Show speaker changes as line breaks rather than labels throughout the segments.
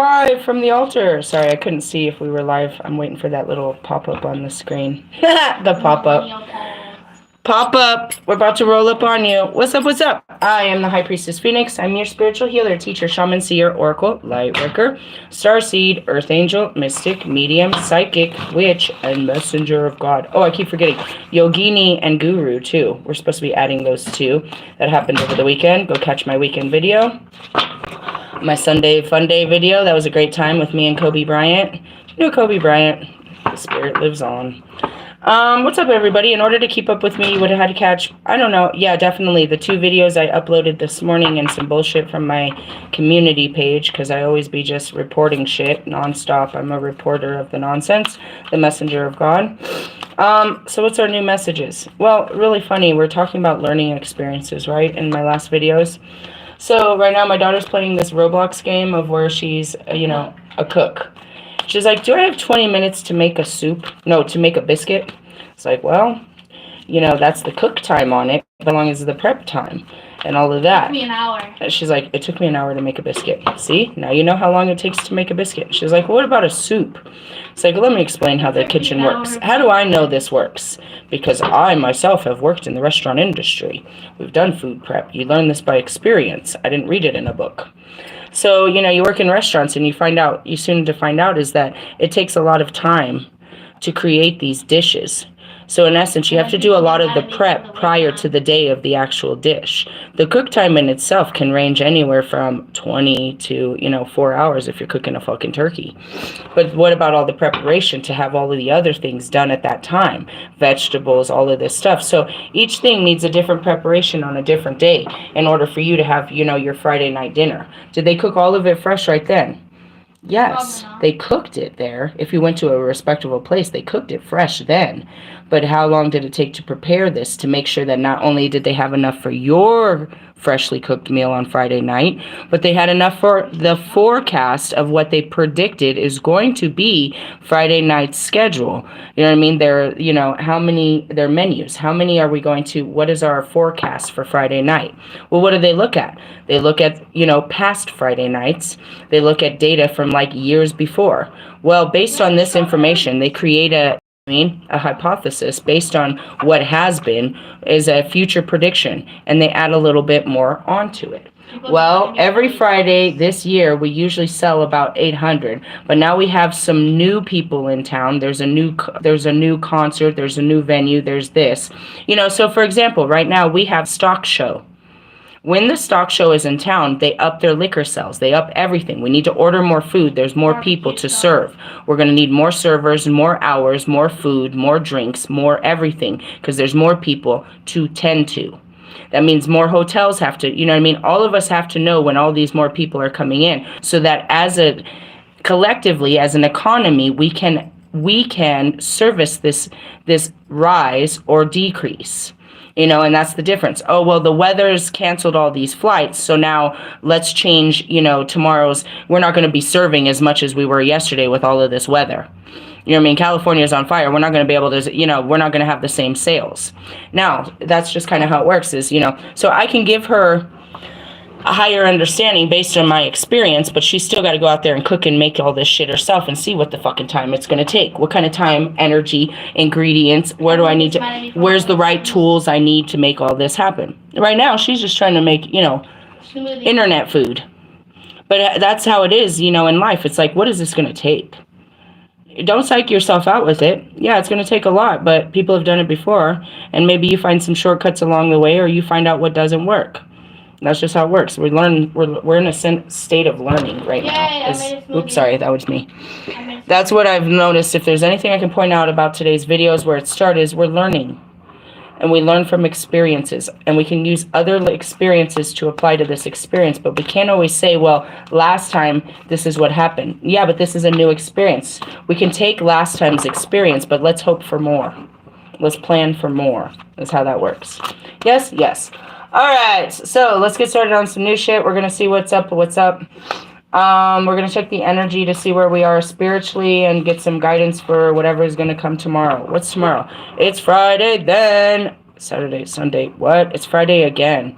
live from the altar. Sorry, I couldn't see if we were live. I'm waiting for that little pop-up on the screen. The pop-up. Pop-up. We're about to roll up on you. What's up, what's up? I am the High Priestess Phoenix. I'm your spiritual healer, teacher, shaman, seer, oracle, light worker, starseed, earth angel, mystic, medium, psychic, witch, and messenger of God. Oh, I keep forgetting. Yogini and guru, too. We're supposed to be adding those two. That happened over the weekend. Go catch my weekend video. My Sunday Fun Day video. That was a great time with me and Kobe Bryant. You know Kobe Bryant. The spirit lives on. What's up, everybody? In order to keep up with me, you would have had to catch, I don't know, yeah, definitely the 2 videos I uploaded this morning and some bullshit from my community page, because I always be just reporting shit nonstop. I'm a reporter of the nonsense, the messenger of God. So what's our new messages? Well, really funny. We're talking about learning experiences, right, in my last videos. So right now my daughter's playing this Roblox game of where she's, a cook. She's like, do I have 20 minutes to make a soup? No, to make a biscuit. It's like, well, that's the cook time on it. How long is the prep time? And all of that. It took me an hour. And she's like, it took me an hour to make a biscuit. See? Now you know how long it takes to make a biscuit. She's like, what about a soup? It's like, let me explain how the kitchen works. How do I know this works? Because I myself have worked in the restaurant industry. We've done food prep. You learn this by experience. I didn't read it in a book. So, you work in restaurants and you soon to find out is that it takes a lot of time to create these dishes. So in essence, you have to do a lot of the prep prior to the day of the actual dish. The cook time in itself can range anywhere from 20 to, 4 hours if you're cooking a fucking turkey. But what about all the preparation to have all of the other things done at that time? Vegetables, all of this stuff. So each thing needs a different preparation on a different day in order for you to have, your Friday night dinner. Did they cook all of it fresh right then? Yes, they cooked it there. If you went to a respectable place, they cooked it fresh then. But how long did it take to prepare this to make sure that not only did they have enough for your freshly cooked meal on Friday night, but they had enough for the forecast of what they predicted is going to be Friday night's schedule. You know what I mean? Their menus. How many are we going to, what is our forecast for Friday night? Well, what do they look at? They look at, past Friday nights. They look at data from years before. Well, based on this information, they create a hypothesis based on what has been is a future prediction, and they add a little bit more onto it. Well, every Friday this year, we usually sell about 800, but now we have some new people in town. There's a new concert, there's a new venue, there's this. So for example, right now we have stock show. When the stock show is in town, they up their liquor sales. They up everything. We need to order more food. There's more people to serve. We're going to need more servers, more hours, more food, more drinks, more everything, because there's more people to tend to. That means more hotels have to, all of us have to know when all these more people are coming in, so that collectively, as an economy, we can service this rise or decrease. And that's the difference. Oh, well, the weather's canceled all these flights, so now let's change, tomorrow's, we're not going to be serving as much as we were yesterday with all of this weather. California's on fire. We're not going to be able to, we're not going to have the same sales. Now, that's just kind of how it works is, so I can give her a higher understanding based on my experience, but she's still got to go out there and cook and make all this shit herself and see what the fucking time it's going to take. What kind of time, energy, ingredients, where's the right tools I need to make all this happen. Right now, she's just trying to make, internet food. But that's how it is, in life. It's like, what is this going to take? Don't psych yourself out with it. Yeah, it's going to take a lot, but people have done it before, and maybe you find some shortcuts along the way, or you find out what doesn't work. That's just how it works. We're in a state of learning right now. Oops, sorry, that was me. That's what I've noticed. If there's anything I can point out about today's videos where it started is we're learning. And we learn from experiences. And we can use other experiences to apply to this experience. But we can't always say, well, last time this is what happened. Yeah, but this is a new experience. We can take last time's experience, but let's hope for more. Let's plan for more. That's how that works. Yes, yes. All right, so let's get started on some new shit. We're going to see what's up. We're going to check the energy to see where we are spiritually and get some guidance for whatever is going to come tomorrow. What's tomorrow? It's Friday then. Saturday, Sunday, what? It's Friday again.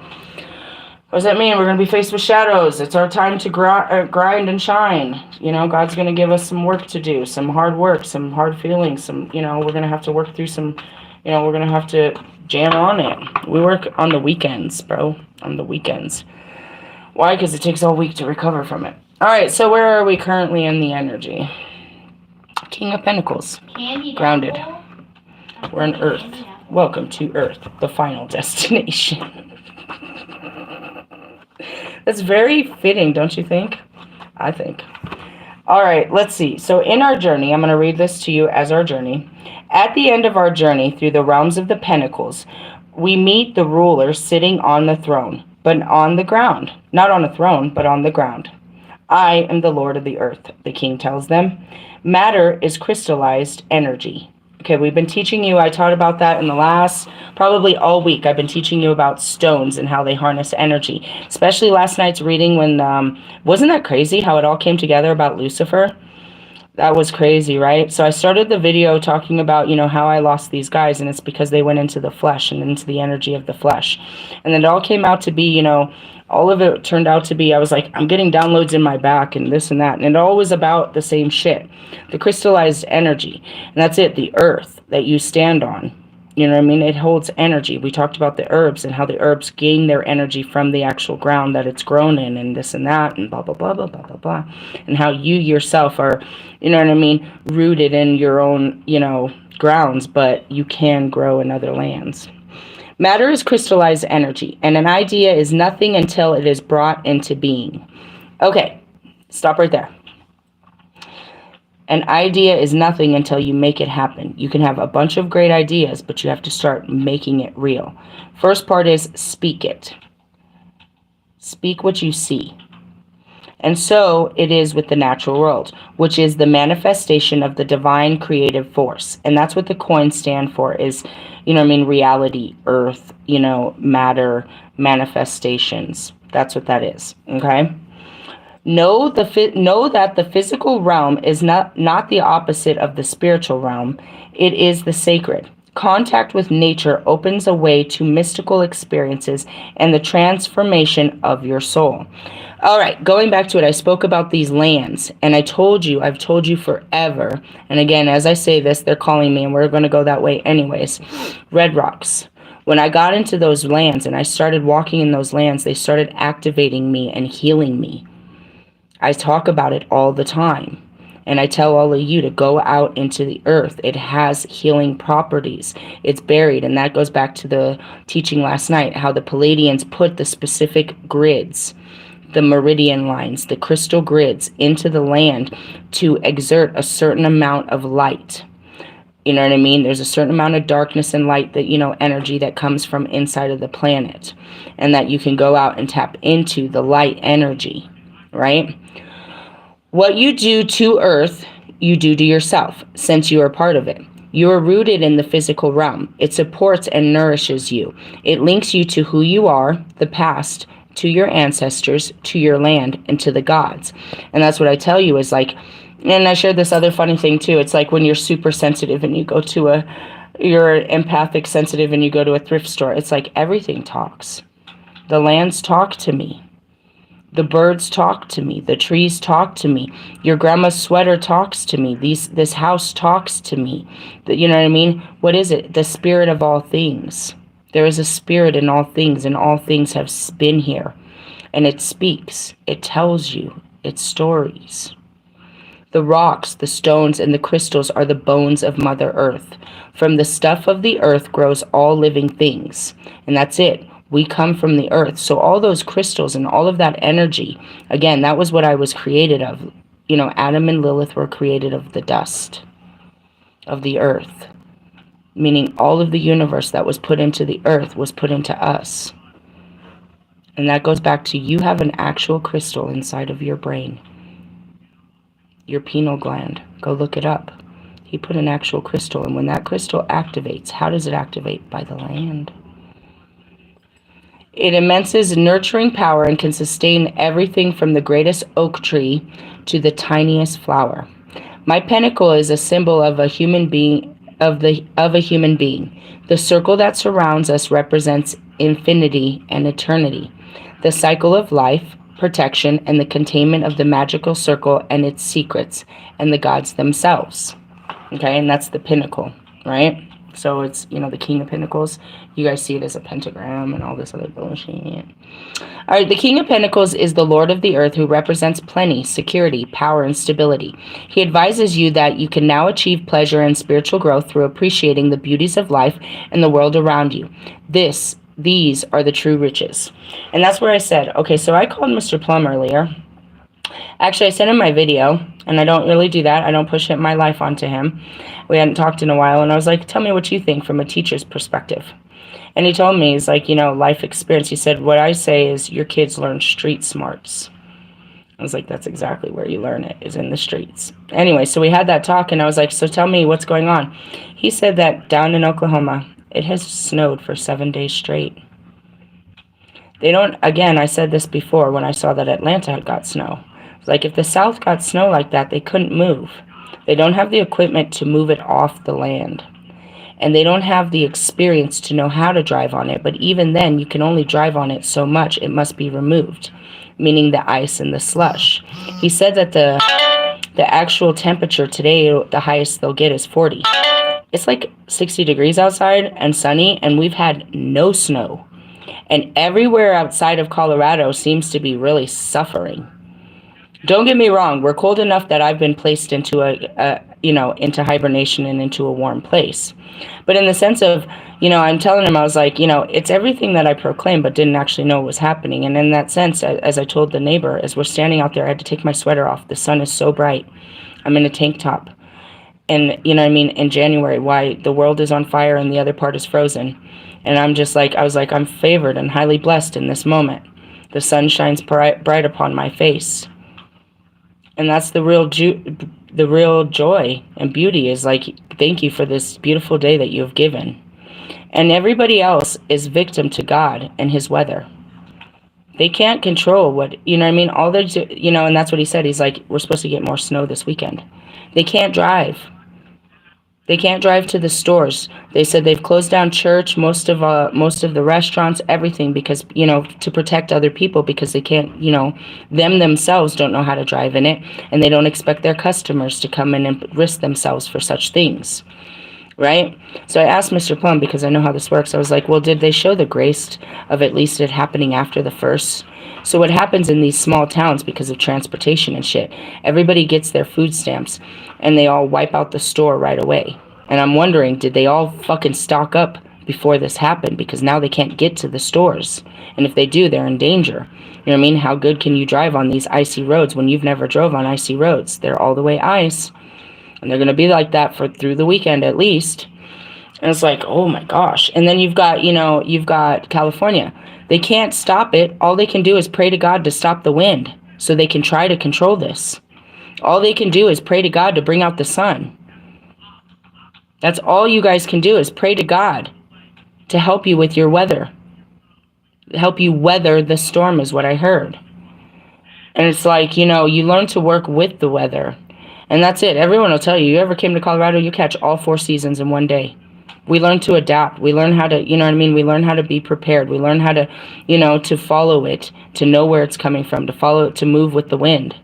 What does that mean? We're going to be faced with shadows. It's our time to grind and shine. You know, God's going to give us some work to do, some hard work, some hard feelings, some, you know, we're going to have to work through some, you know, we're going to have to jam on it. We work on the weekends, bro, on the weekends. Why? Because it takes all week to recover from it. All right, so where are we currently in the energy? King of Pentacles, grounded. We're on Earth. Welcome to Earth, the final destination. That's very fitting, don't you think? I think. All right, let's see. So in our journey, I'm going to read this to you as our journey. At the end of our journey through the realms of the Pentacles, we meet the ruler sitting on the throne, but on the ground. Not on a throne, but on the ground. I am the Lord of the earth, the king tells them. Matter is crystallized energy. Okay, we've been teaching you, I taught about that in the last, probably all week. I've been teaching you about stones and how they harness energy. Especially last night's reading when, wasn't that crazy how it all came together about Lucifer? That was crazy, right? So I started the video talking about, you know, how I lost these guys, and it's because they went into the flesh and into the energy of the flesh. And then it all came out to be, you know, all of it turned out to be, I was like, I'm getting downloads in my back and this and that. And it all was about the same shit. The crystallized energy. And that's it, the earth that you stand on. You know what I mean? It holds energy. We talked about the herbs and how the herbs gain their energy from the actual ground that it's grown in and this and that and blah, blah, blah, blah, blah, blah, blah. And how you yourself are, you know what I mean, rooted in your own, you know, grounds, but you can grow in other lands. Matter is crystallized energy, and an idea is nothing until it is brought into being. Okay, stop right there. An idea is nothing until you make it happen. You can have a bunch of great ideas, but you have to start making it real. First part is speak it. Speak what you see. And so it is with the natural world, which is the manifestation of the divine creative force. And that's what the coins stand for is, you know what I mean, reality, earth, you know, matter, manifestations. That's what that is, okay? Know that the physical realm is not the opposite of the spiritual realm. It is the sacred. Contact with nature opens a way to mystical experiences and the transformation of your soul. All right, going back to it, I spoke about these lands, and I've told you forever. And again, as I say this, they're calling me, and we're going to go that way anyways. Red rocks. When I got into those lands and I started walking in those lands, they started activating me and healing me. I talk about it all the time. And I tell all of you to go out into the earth. It has healing properties. It's buried. And that goes back to the teaching last night, how the Palladians put the specific grids, the meridian lines, the crystal grids into the land to exert a certain amount of light. You know what I mean? There's a certain amount of darkness and light that, you know, energy that comes from inside of the planet. And that you can go out and tap into the light energy, right? What you do to Earth, you do to yourself, since you are part of it. You are rooted in the physical realm. It supports and nourishes you. It links you to who you are, the past, to your ancestors, to your land, and to the gods. And that's what I tell you is like, and I shared this other funny thing too. It's like when you're super sensitive and you go to you're empathic sensitive and you go to a thrift store. It's like everything talks. The lands talk to me. The birds talk to me. The trees talk to me. Your grandma's sweater talks to me. This house talks to me. You know what I mean? What is it? The spirit of all things. There is a spirit in all things, and all things have been here. And it speaks. It tells you. It's stories. The rocks, the stones, and the crystals are the bones of Mother Earth. From the stuff of the earth grows all living things. And that's it. We come from the earth. So all those crystals and all of that energy, again, that was what I was created of. You know, Adam and Lilith were created of the dust of the earth. Meaning all of the universe that was put into the earth was put into us. And that goes back to you have an actual crystal inside of your brain. Your pineal gland. Go look it up. He put an actual crystal. And when that crystal activates, how does it activate? By the land. It immenses nurturing power and can sustain everything from the greatest oak tree to the tiniest flower. My pentacle is a symbol of a human being, of a human being. The circle that surrounds us represents infinity and eternity. the cycle of life, protection, and the containment of the magical circle and its secrets, and the gods themselves. Okay, and that's the pinnacle, right? So it's, the King of Pentacles. You guys see it as a pentagram and all this other bullshit. All right, the King of Pentacles is the Lord of the Earth who represents plenty, security, power, and stability. He advises you that you can now achieve pleasure and spiritual growth through appreciating the beauties of life and the world around you. These are the true riches. And that's where I said, okay, so I called Mr. Plum earlier. Actually, I sent him my video, and I don't really do that. I don't push my life onto him. We hadn't talked in a while, and I was like, tell me what you think from a teacher's perspective. And he told me, he's like, life experience. He said, what I say is your kids learn street smarts. I was like, that's exactly where you learn it, is in the streets. Anyway, so we had that talk, and I was like, so tell me what's going on. He said that down in Oklahoma, it has snowed for 7 days straight. They don't, again, I said this before when I saw that Atlanta had got snow. Like, if the South got snow like that, they couldn't move. They don't have the equipment to move it off the land. And they don't have the experience to know how to drive on it. But even then, you can only drive on it so much. It must be removed, meaning the ice and the slush. He said that the actual temperature today, the highest they'll get is 40. It's like 60 degrees outside and sunny, and we've had no snow. And everywhere outside of Colorado seems to be really suffering. Don't get me wrong, we're cold enough that I've been placed into into hibernation and into a warm place. But in the sense of, I'm telling him, I was like, it's everything that I proclaimed, but didn't actually know what was happening. And in that sense, as I told the neighbor, as we're standing out there, I had to take my sweater off. The sun is so bright. I'm in a tank top. And, in January, why the world is on fire and the other part is frozen. And I'm just like, I was like, I'm favored and highly blessed in this moment. The sun shines bright upon my face. And that's the real joy and beauty, is like, thank you for this beautiful day that you have given. And everybody else is victim to God and his weather. They can't control what, all they're, and that's what he said. He's like, we're supposed to get more snow this weekend. They can't drive. They can't drive to the stores. They said they've closed down church, most of the restaurants, everything, because, to protect other people, because they can't, them themselves don't know how to drive in it, and they don't expect their customers to come in and risk themselves for such things, right? So I asked Mr. Plum, because I know how this works. I was like, well, did they show the grace of at least it happening after the first? So what happens in these small towns, because of transportation and shit, everybody gets their food stamps and they all wipe out the store right away. And I'm wondering, did they all fucking stock up before this happened? Because now they can't get to the stores. And if they do, they're in danger. You know what I mean? How good can you drive on these icy roads when you've never drove on icy roads? They're all the way ice. And they're going to be like that through the weekend at least. And it's like, oh my gosh. And then you've got California. They can't stop it. All they can do is pray to God to stop the wind so they can try to control this. All they can do is pray to God to bring out the sun. That's all you guys can do, is pray to God to help you with your weather. Help you weather the storm is what I heard. And it's like, you learn to work with the weather. And that's it. Everyone will tell you, you ever came to Colorado, you catch all 4 seasons in one day. We learn to adapt. We learn how to, we learn how to be prepared. We learn how to, to follow it, to know where it's coming from, to follow it, to move with the wind.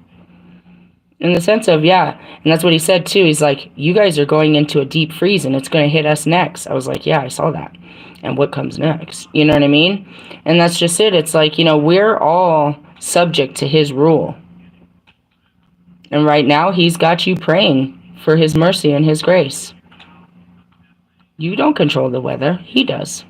In the sense of, yeah. And that's what he said too. He's like, you guys are going into a deep freeze and it's going to hit us next. I was like, yeah, I saw that. And what comes next? You know what I mean? And that's just it. It's like, we're all subject to his rule. And right now he's got you praying for his mercy and his grace. You don't control the weather. He does.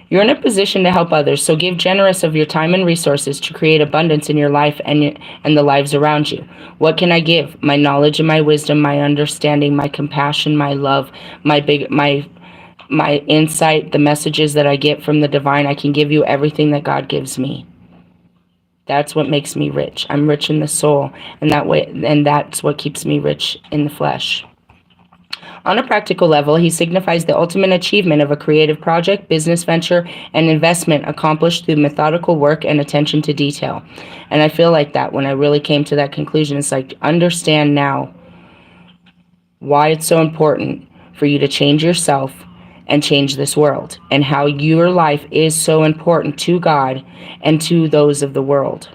You're in a position to help others, so give generous of your time and resources to create abundance in your life and the lives around you. What can I give? My knowledge and my wisdom, my understanding, my compassion, my love, my insight, the messages that I get from the divine. I can give you everything that God gives me. That's what makes me rich. I'm rich in the soul, and that's what keeps me rich in the flesh. On a practical level, he signifies the ultimate achievement of a creative project, business venture, and investment accomplished through methodical work and attention to detail. And I feel like that when I really came to that conclusion, it's like, understand now why it's so important for you to change yourself and change this world, and how your life is so important to God and to those of the world,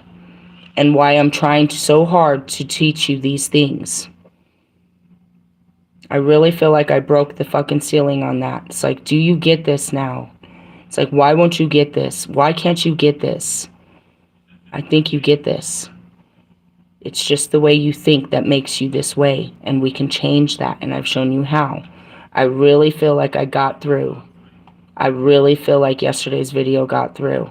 and why I'm trying so hard to teach you these things. I really feel like I broke the fucking ceiling on that. It's like, do you get this now? It's like, why won't you get this? Why can't you get this? I think you get this. It's just the way you think that makes you this way, and we can change that, and I've shown you how. I really feel like I got through. I really feel like yesterday's video got through,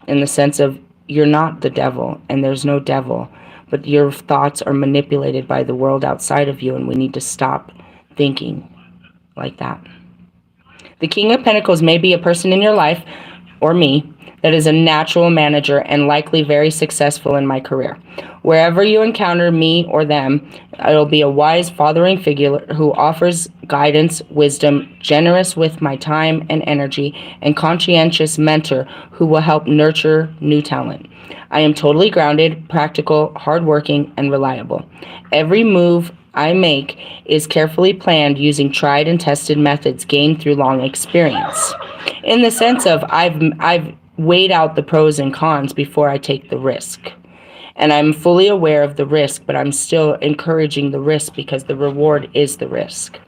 in the sense of, you're not the devil, and there's no devil, but your thoughts are manipulated by the world outside of you, and we need to stop thinking like that. The King of Pentacles may be a person in your life, or me, that is a natural manager and likely very successful in my career. Wherever you encounter me or them, it'll be a wise fathering figure who offers guidance, wisdom, generous with my time and energy, and conscientious mentor who will help nurture new talent. I am totally grounded, practical, hardworking, and reliable. Every move I make is carefully planned using tried and tested methods gained through long experience. In the sense of, I've weighed out the pros and cons before I take the risk. And I'm fully aware of the risk, but I'm still encouraging the risk because the reward is the risk.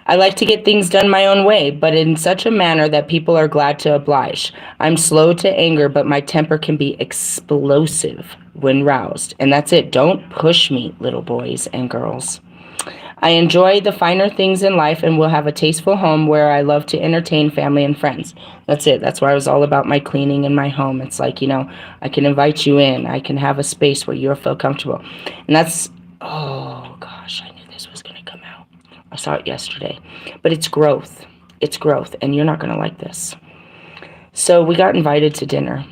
I like to get things done my own way, but in such a manner that people are glad to oblige. I'm slow to anger, but my temper can be explosive when roused. And that's it. Don't push me, little boys and girls. I enjoy the finer things in life and will have a tasteful home where I love to entertain family and friends. That's it. That's why I was all about my cleaning in my home. It's like, you know, I can invite you in. I can have a space where you'll feel comfortable. And that's, oh gosh, I knew this was going to come out. I saw it yesterday. But it's growth. It's growth. And you're not going to like this. So we got invited to dinner.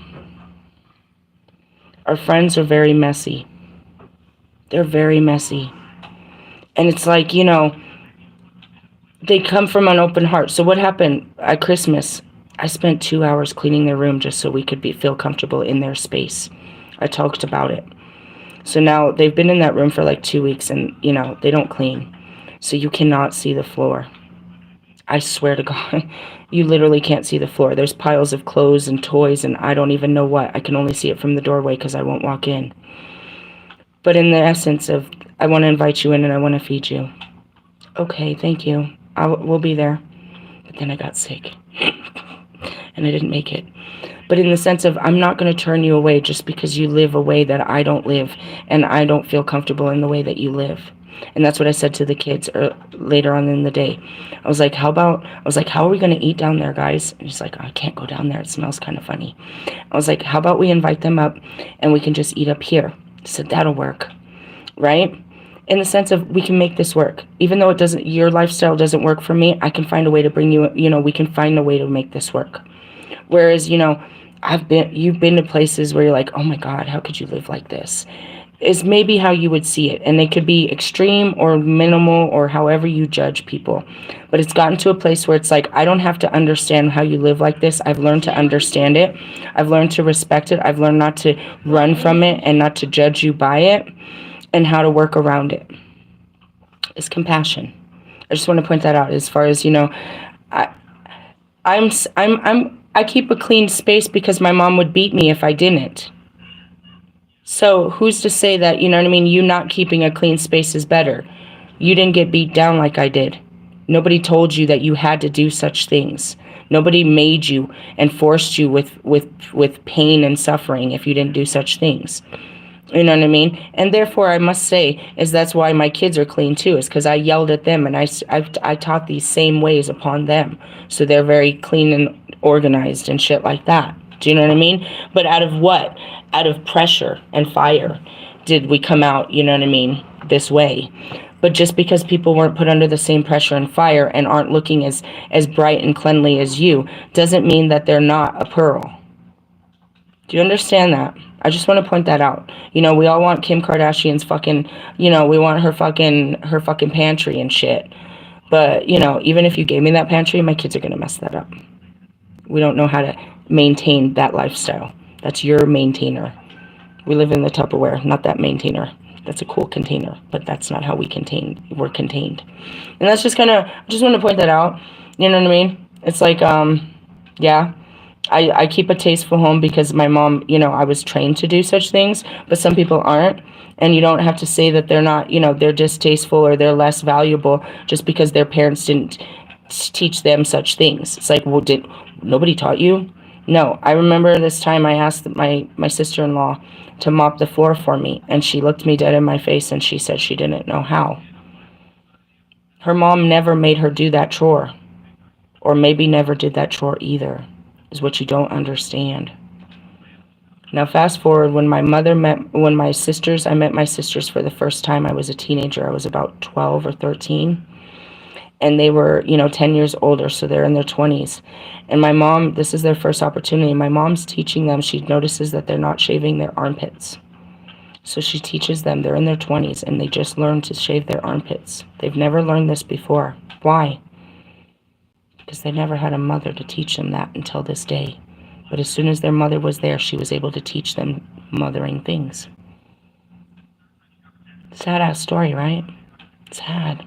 Our friends are very messy. They're very messy. And it's like, you know, they come from an open heart. So what happened at Christmas? I spent 2 hours cleaning their room just so we could feel comfortable in their space. I talked about it. So now they've been in that room for like 2 weeks and, you know, they don't clean. So you cannot see the floor. I swear to God, you literally can't see the floor. There's piles of clothes and toys and I don't even know what. I can only see it from the doorway because I won't walk in. But in the essence of, I want to invite you in and I want to feed you. Okay, thank you. We'll be there. But then I got sick. And I didn't make it. But in the sense of, I'm not going to turn you away just because you live a way that I don't live. And I don't feel comfortable in the way that you live. And that's what I said to the kids later on in the day. I was like, how are we going to eat down there, guys? And he's like, I can't go down there. It smells kind of funny. I was like, how about we invite them up and we can just eat up here? I said, that'll work. Right? In the sense of, we can make this work. Even though your lifestyle doesn't work for me, I can find a way to bring you, you know, we can find a way to make this work. Whereas, you know, you've been to places where you're like, oh my God, how could you live like this? Is maybe how you would see it. And it could be extreme or minimal or however you judge people. But it's gotten to a place where it's like, I don't have to understand how you live like this. I've learned to understand it. I've learned to respect it. I've learned not to run from it and not to judge you by it. And how to work around it is compassion. I just want to point that out. As far as, you know, I keep a clean space because my mom would beat me if I didn't. So who's to say that, you know what I mean, you not keeping a clean space is better? You didn't get beat down like I did. Nobody told you that you had to do such things. Nobody made you and forced you with pain and suffering if you didn't do such things. You know what I mean? And therefore, I must say, is that's why my kids are clean too, is because I yelled at them and I taught these same ways upon them. So they're very clean and organized and shit like that. Do you know what I mean? But out of what? Out of pressure and fire did we come out, you know what I mean, this way. But just because people weren't put under the same pressure and fire and aren't looking as bright and cleanly as you, doesn't mean that they're not a pearl. Do you understand that? I just want to point that out. You know, we all want Kim Kardashian's fucking, you know, we want her fucking pantry and shit. But, you know, even if you gave me that pantry, my kids are going to mess that up. We don't know how to maintain that lifestyle. That's your maintainer. We live in the Tupperware, not that maintainer. That's a cool container, but that's not how we're contained. And that's just kind of, I just want to point that out. You know what I mean? It's like, yeah. I keep a tasteful home because my mom, I was trained to do such things, but some people aren't. And you don't have to say that they're not, they're distasteful or they're less valuable just because their parents didn't teach them such things. It's like, well, did nobody taught you? No. I remember this time I asked my sister-in-law to mop the floor for me, and she looked me dead in my face and she said she didn't know how. Her mom never made her do that chore, or maybe never did that chore either, is what you don't understand. Now fast forward, when I met my sisters for the first time. I was a teenager. I was about 12 or 13. And they were, 10 years older, so they're in their 20s. And my mom, this is their first opportunity. My mom's teaching them. She notices that they're not shaving their armpits. So she teaches them. They're in their 20s, and they just learned to shave their armpits. They've never learned this before. Why? Because they never had a mother to teach them that until this day. But as soon as their mother was there, she was able to teach them mothering things. Sad-ass story, right? Sad.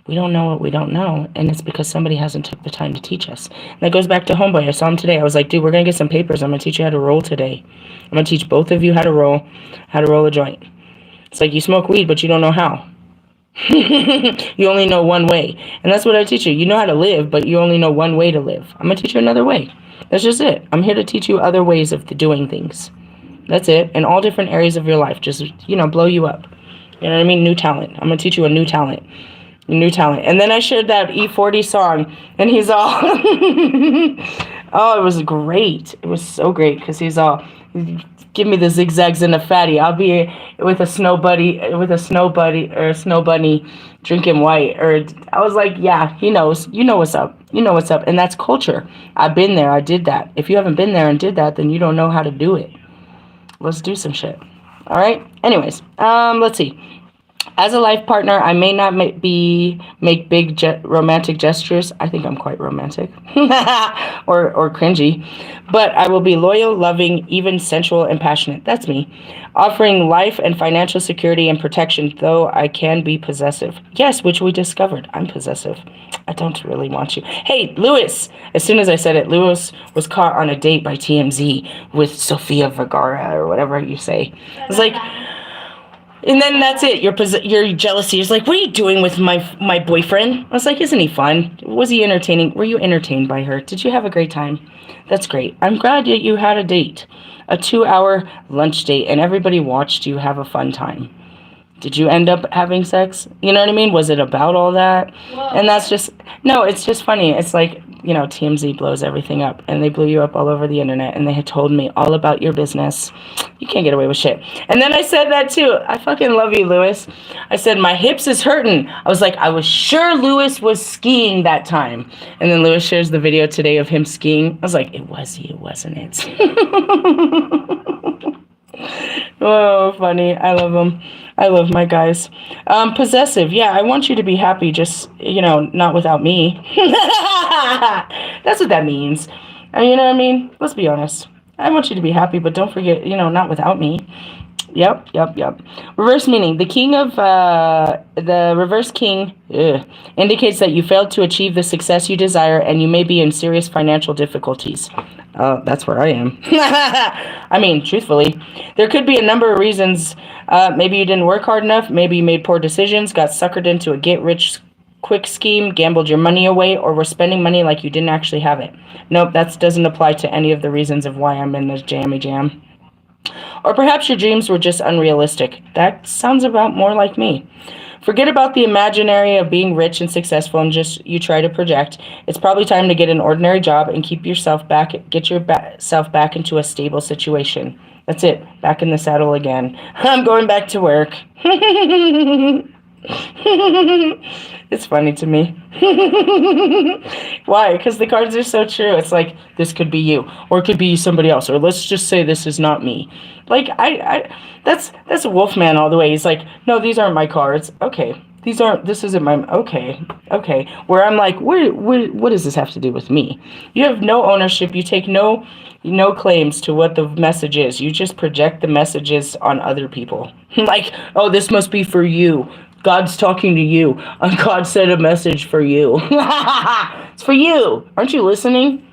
We don't know what we don't know, and it's because somebody hasn't took the time to teach us. And that goes back to Homeboy. I saw him today. I was like, dude, we're going to get some papers. I'm going to teach you how to roll today. I'm going to teach both of you how to roll a joint. It's like you smoke weed, but you don't know how. You only know one way. And that's what I teach you. You know how to live, but you only know one way to live. I'm going to teach you another way. That's just it. I'm here to teach you other ways of doing things. That's it. In all different areas of your life. Just, blow you up. You know what I mean? New talent. I'm going to teach you a new talent. New talent. And then I shared that E40 song, and he's all oh, it was great. It was so great because he's all, give me the zigzags and the fatty. I'll be with a snow bunny drinking white. Or I was like, yeah, he knows. You know what's up. You know what's up. And that's culture. I've been there. I did that. If you haven't been there and did that, then you don't know how to do it. Let's do some shit. All right. Anyways, let's see. As a life partner, I may not make big romantic gestures. I think I'm quite romantic or cringy, but I will be loyal, loving, even sensual and passionate. That's me. Offering life and financial security and protection, though I can be possessive. Yes, which we discovered. I'm possessive. I don't really want you. Hey, Lewis. As soon as I said it, Lewis was caught on a date by TMZ with Sofia Vergara or whatever you say. It's like... And then that's it. Your jealousy is like, what are you doing with my boyfriend? I was like, isn't he fun? Was he entertaining? Were you entertained by her? Did you have a great time? That's great. I'm glad that you had a date, a 2-hour lunch date, and everybody watched you have a fun time. Did you end up having sex? You know what I mean? Was it about all that? Whoa. And that's just, no, it's just funny. It's like, TMZ blows everything up, and they blew you up all over the internet, and they had told me all about your business. You can't get away with shit. And then I said that too. I fucking love you, Lewis. I said, my hips is hurting. I was like, I was sure Lewis was skiing that time. And then Lewis shares the video today of him skiing. I was like, it was he, wasn't it? Oh, funny. I love him. I love my guys. Possessive. Yeah, I want you to be happy, just, not without me. That's what that means. You know what I mean? Let's be honest. I want you to be happy, but don't forget, not without me. Yep. Reverse meaning. The king of, the reverse king indicates that you failed to achieve the success you desire and you may be in serious financial difficulties. That's where I am. I mean, truthfully, there could be a number of reasons. Maybe you didn't work hard enough. Maybe you made poor decisions, got suckered into a get-rich-quick scheme, gambled your money away, or were spending money like you didn't actually have it. Nope, that doesn't apply to any of the reasons of why I'm in this jammy jam. Or perhaps your dreams were just unrealistic. That sounds about more like me. Forget about the imaginary of being rich and successful and just you try to project. It's probably time to get an ordinary job and get yourself back into a stable situation. That's it. Back in the saddle again. I'm going back to work. It's funny to me. Why? Because the cards are so true. It's like, this could be you, or it could be somebody else, or let's just say this is not me. Like, that's a Wolfman all the way. He's like, no, these aren't my cards. Okay. This isn't my, okay. Where I'm like, what does this have to do with me? You have no ownership. You take no claims to what the message is. You just project the messages on other people. Like, oh, this must be for you. God's talking to you. God sent a message for you. It's for you. Aren't you listening?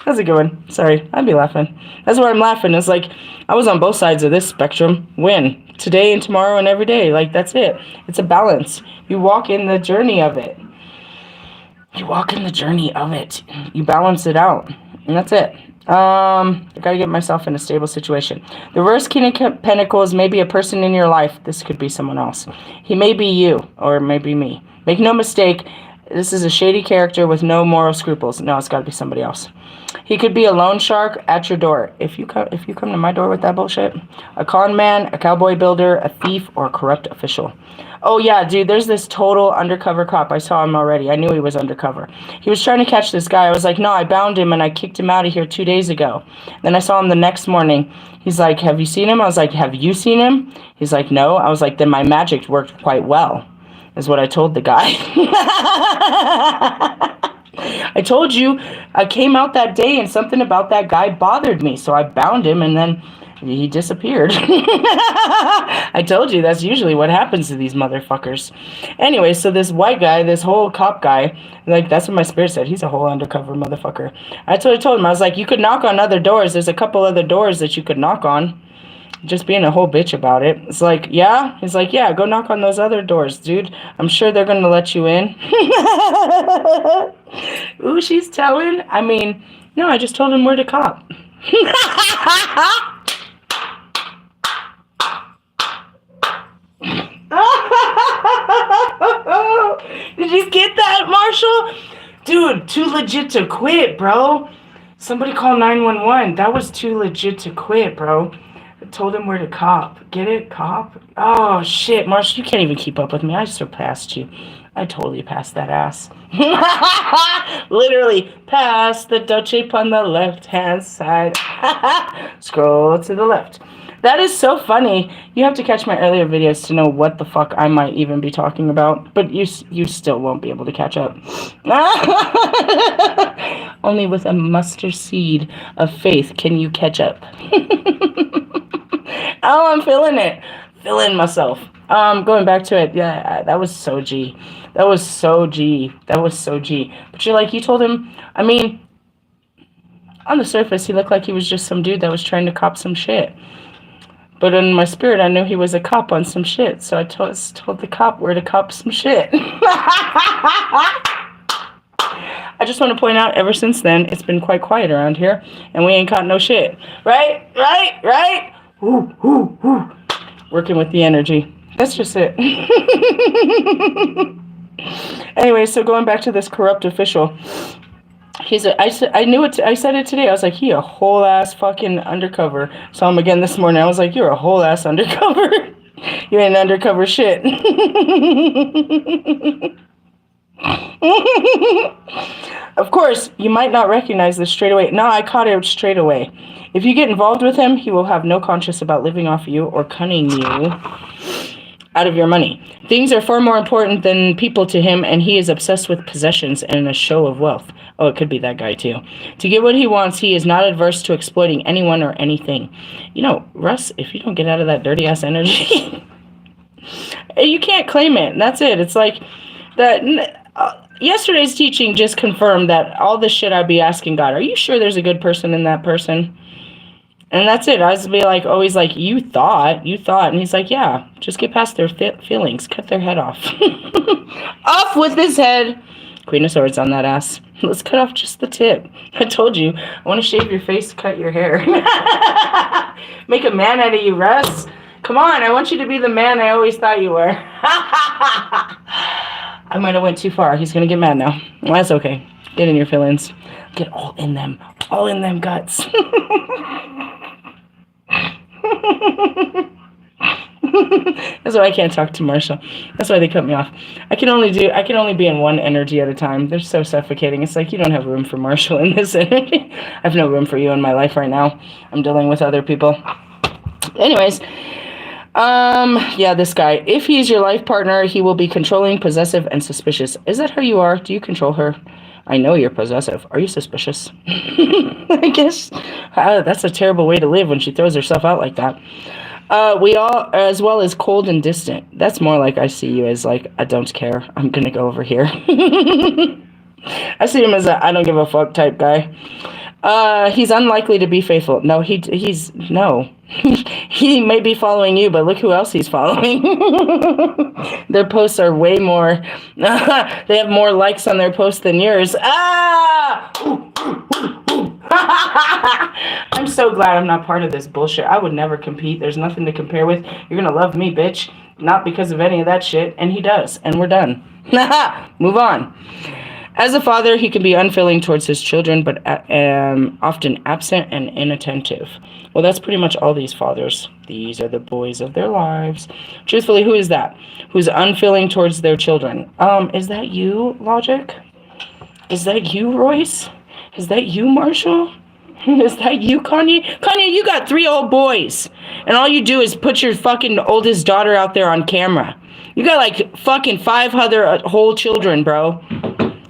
That's a good one. Sorry, I'd be laughing. That's where I'm laughing. It's like I was on both sides of this spectrum. Win. Today and tomorrow and every day. Like, that's it. It's a balance. You walk in the journey of it. You walk in the journey of it. You balance it out. And that's it. I gotta get myself in a stable situation. The reverse King of Pentacles may be a person in your life. This could be someone else. He may be you, or it may be me. Make no mistake, this is a shady character with no moral scruples. No, it's gotta be somebody else. He could be a loan shark at your door. If you come to my door with that bullshit, a con man, a cowboy builder, a thief, or a corrupt official. Oh yeah, dude, there's this total undercover cop. I saw him already. I knew he was undercover. He was trying to catch this guy. I was like, no, I bound him and I kicked him out of here 2 days ago. Then I saw him the next morning. He's like, have you seen him? I was like, have you seen him? He's like, no. I was like, then my magic worked quite well, is what I told the guy. I told you I came out that day and something about that guy bothered me. So I bound him and then he disappeared. I told you that's usually what happens to these motherfuckers. Anyway, so this white guy, this whole cop guy, like, that's what my spirit said. He's a whole undercover motherfucker. I told him, I was like, you could knock on other doors. There's a couple other doors that you could knock on. Just being a whole bitch about it. It's like, yeah? He's like, yeah, go knock on those other doors, dude. I'm sure they're going to let you in. Ooh, she's telling. I mean, no, I just told him where to cop. Did you get that, Marshall? Dude, too legit to quit, bro. Somebody call 911. That was too legit to quit, bro. I told him where to cop. Get it? Cop? Oh, shit. Marshall, you can't even keep up with me. I surpassed you. I totally passed that ass. Literally, pass the duct tape on the left-hand side. Scroll to the left. That is so funny. You have to catch my earlier videos to know what the fuck I might even be talking about. But you still won't be able to catch up. Only with a mustard seed of faith can you catch up. Oh, I'm feeling it. Feeling myself. Going back to it. Yeah, that was so G. That was so G. That was so G. But you're like, you told him, I mean, on the surface, he looked like he was just some dude that was trying to cop some shit. But in my spirit, I knew he was a cop on some shit. So I told the cop where to cop some shit. I just want to point out, ever since then, it's been quite quiet around here. And we ain't caught no shit. Right? Right? Right? Ooh, ooh, ooh. Working with the energy. That's just it. Anyway, so going back to this corrupt official. I said it today. I was like, he a whole ass fucking undercover. Saw him again this morning. I was like, you're a whole ass undercover. You ain't undercover shit. Of course, you might not recognize this straight away. No, I caught it straight away. If you get involved with him, he will have no conscience about living off you or cunning you out of your money. Things are far more important than people to him, and he is obsessed with possessions and a show of wealth. Oh, it could be that guy too. To get what he wants, he is not adverse to exploiting anyone or anything. You know, Russ, if you don't get out of that dirty ass energy, you can't claim it. That's it. It's like that. Yesterday's teaching just confirmed that all this shit I'd be asking God, are you sure there's a good person in that person? And that's it. I was be like, always like, you thought. And he's like, yeah, just get past their feelings. Cut their head off. Off with his head. Queen of Swords on that ass. Let's cut off just the tip. I told you. I want to shave your face, cut your hair. Make a man out of you, Russ. Come on, I want you to be the man I always thought you were. I might have went too far. He's going to get mad now. Well, that's okay. Get in your feelings. Get all in them. All in them guts. That's why I can't talk to Marshall. That's why they cut me off. I can only be in one energy at a time. They're so suffocating. It's like you don't have room for Marshall in this energy. I have no room for you in my life right now. I'm dealing with other people. Anyways, yeah, this guy. If he's your life partner, he will be controlling, possessive, and suspicious. Is that how you are? Do you control her? I know you're possessive. Are you suspicious? I guess that's a terrible way to live when she throws herself out like that. We all, as well as cold and distant. That's more like I see you as like, I don't care. I'm gonna go over here. I see him as a I don't give a fuck type guy. He's unlikely to be faithful. No, he's no. He may be following you, but look who else he's following. Their posts are way more. They have more likes on their posts than yours. Ah! I'm so glad I'm not part of this bullshit. I would never compete. There's nothing to compare with. You're gonna love me, bitch. Not because of any of that shit. And he does. And we're done. Move on. As a father, he can be unfeeling towards his children, but often absent and inattentive. Well, that's pretty much all these fathers. These are the boys of their lives. Truthfully, who is that? Who's unfeeling towards their children? Is that you, Logic? Is that you, Royce? Is that you, Marshall? Is that you, Kanye? Kanye, you got 3 old boys, and all you do is put your fucking oldest daughter out there on camera. You got like fucking 5 other whole children, bro.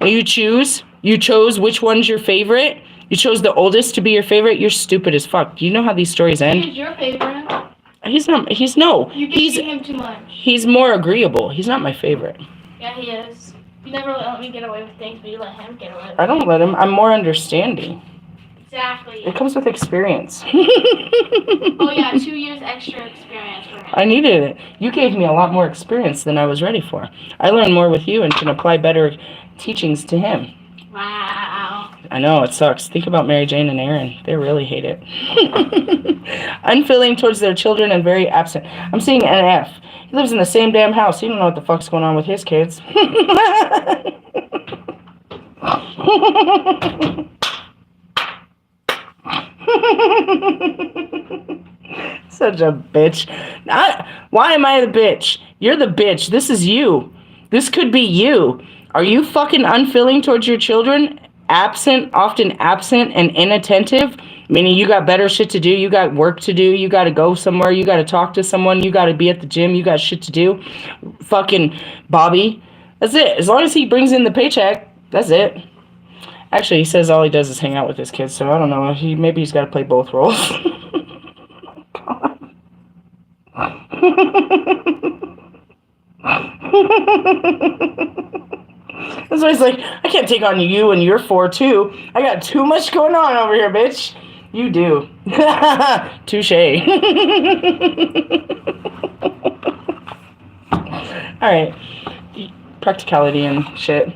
You chose which one's your favorite? You chose the oldest to be your favorite? You're stupid as fuck. Do you know how these stories end?
He's your favorite.
He's not,
You're giving him too much.
He's more agreeable. He's not my favorite.
Yeah, he is. You never let me get away with things, but you let him get away with
I don't let him. I'm more understanding.
Exactly.
It comes with experience.
Oh yeah, 2 years extra experience for him.
I needed it. You gave me a lot more experience than I was ready for. I learned more with you and can apply better teachings to him.
Wow.
I know, it sucks. Think about Mary Jane and Aaron. They really hate it. Unfeeling towards their children and very absent. I'm seeing NF. He lives in the same damn house. He don't know what the fuck's going on with his kids. Such a bitch. Why am I the bitch? You're the bitch. This is you. This could be you. Are you fucking unfeeling towards your children? Absent, often absent and inattentive? Meaning you got better shit to do. You got work to do. You got to go somewhere. You got to talk to someone. You got to be at the gym. You got shit to do. Fucking Bobby. That's it. As long as he brings in the paycheck, that's it. Actually, he says all he does is hang out with his kids, so I don't know. Maybe he's got to play both roles. That's why he's like, I can't take on you and your 4 too. I got too much going on over here, bitch. You do. Touche. Alright. Practicality and shit.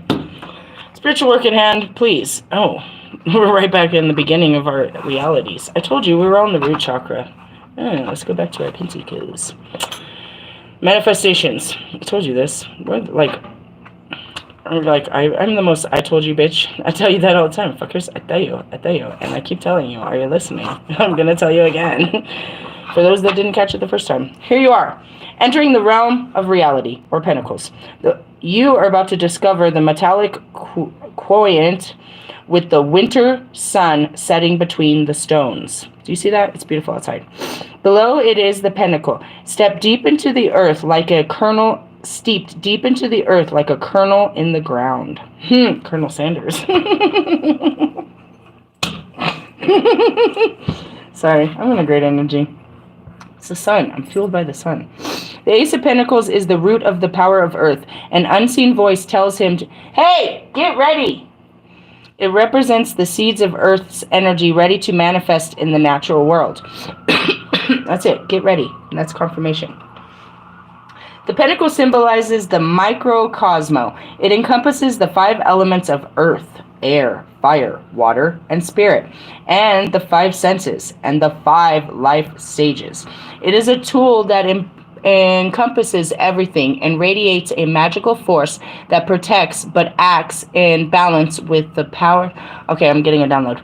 Spiritual work at hand, please. Oh, we're right back in the beginning of our realities. I told you we were on the root chakra. Let's go back to our pentacles. Manifestations. I told you this. We're like I'm the most I told you bitch. I tell you that all the time. Fuckers, I tell you. And I keep telling you. Are you listening? I'm going to tell you again. For those that didn't catch it the first time. Here you are. Entering the realm of reality, or pentacles. You are about to discover the metallic quotient with the winter sun setting between the stones. Do you see that? It's beautiful outside. Below it is the pentacle. Step deep into the earth like a kernel, steeped deep into the earth like a kernel in the ground. Colonel Sanders. Sorry, I'm in a great energy. It's the sun. I'm fueled by the sun. The Ace of Pentacles is the root of the power of earth. An unseen voice tells him to, hey, get ready. It represents the seeds of earth's energy ready to manifest in the natural world. That's it. Get ready. And that's confirmation. The pentacle symbolizes the microcosmo. It encompasses the 5 elements of earth, air, fire, water, and spirit, and the 5 senses, and the 5 life stages. It is a tool that encompasses everything and radiates a magical force that protects but acts in balance with the power. Okay, I'm getting a download.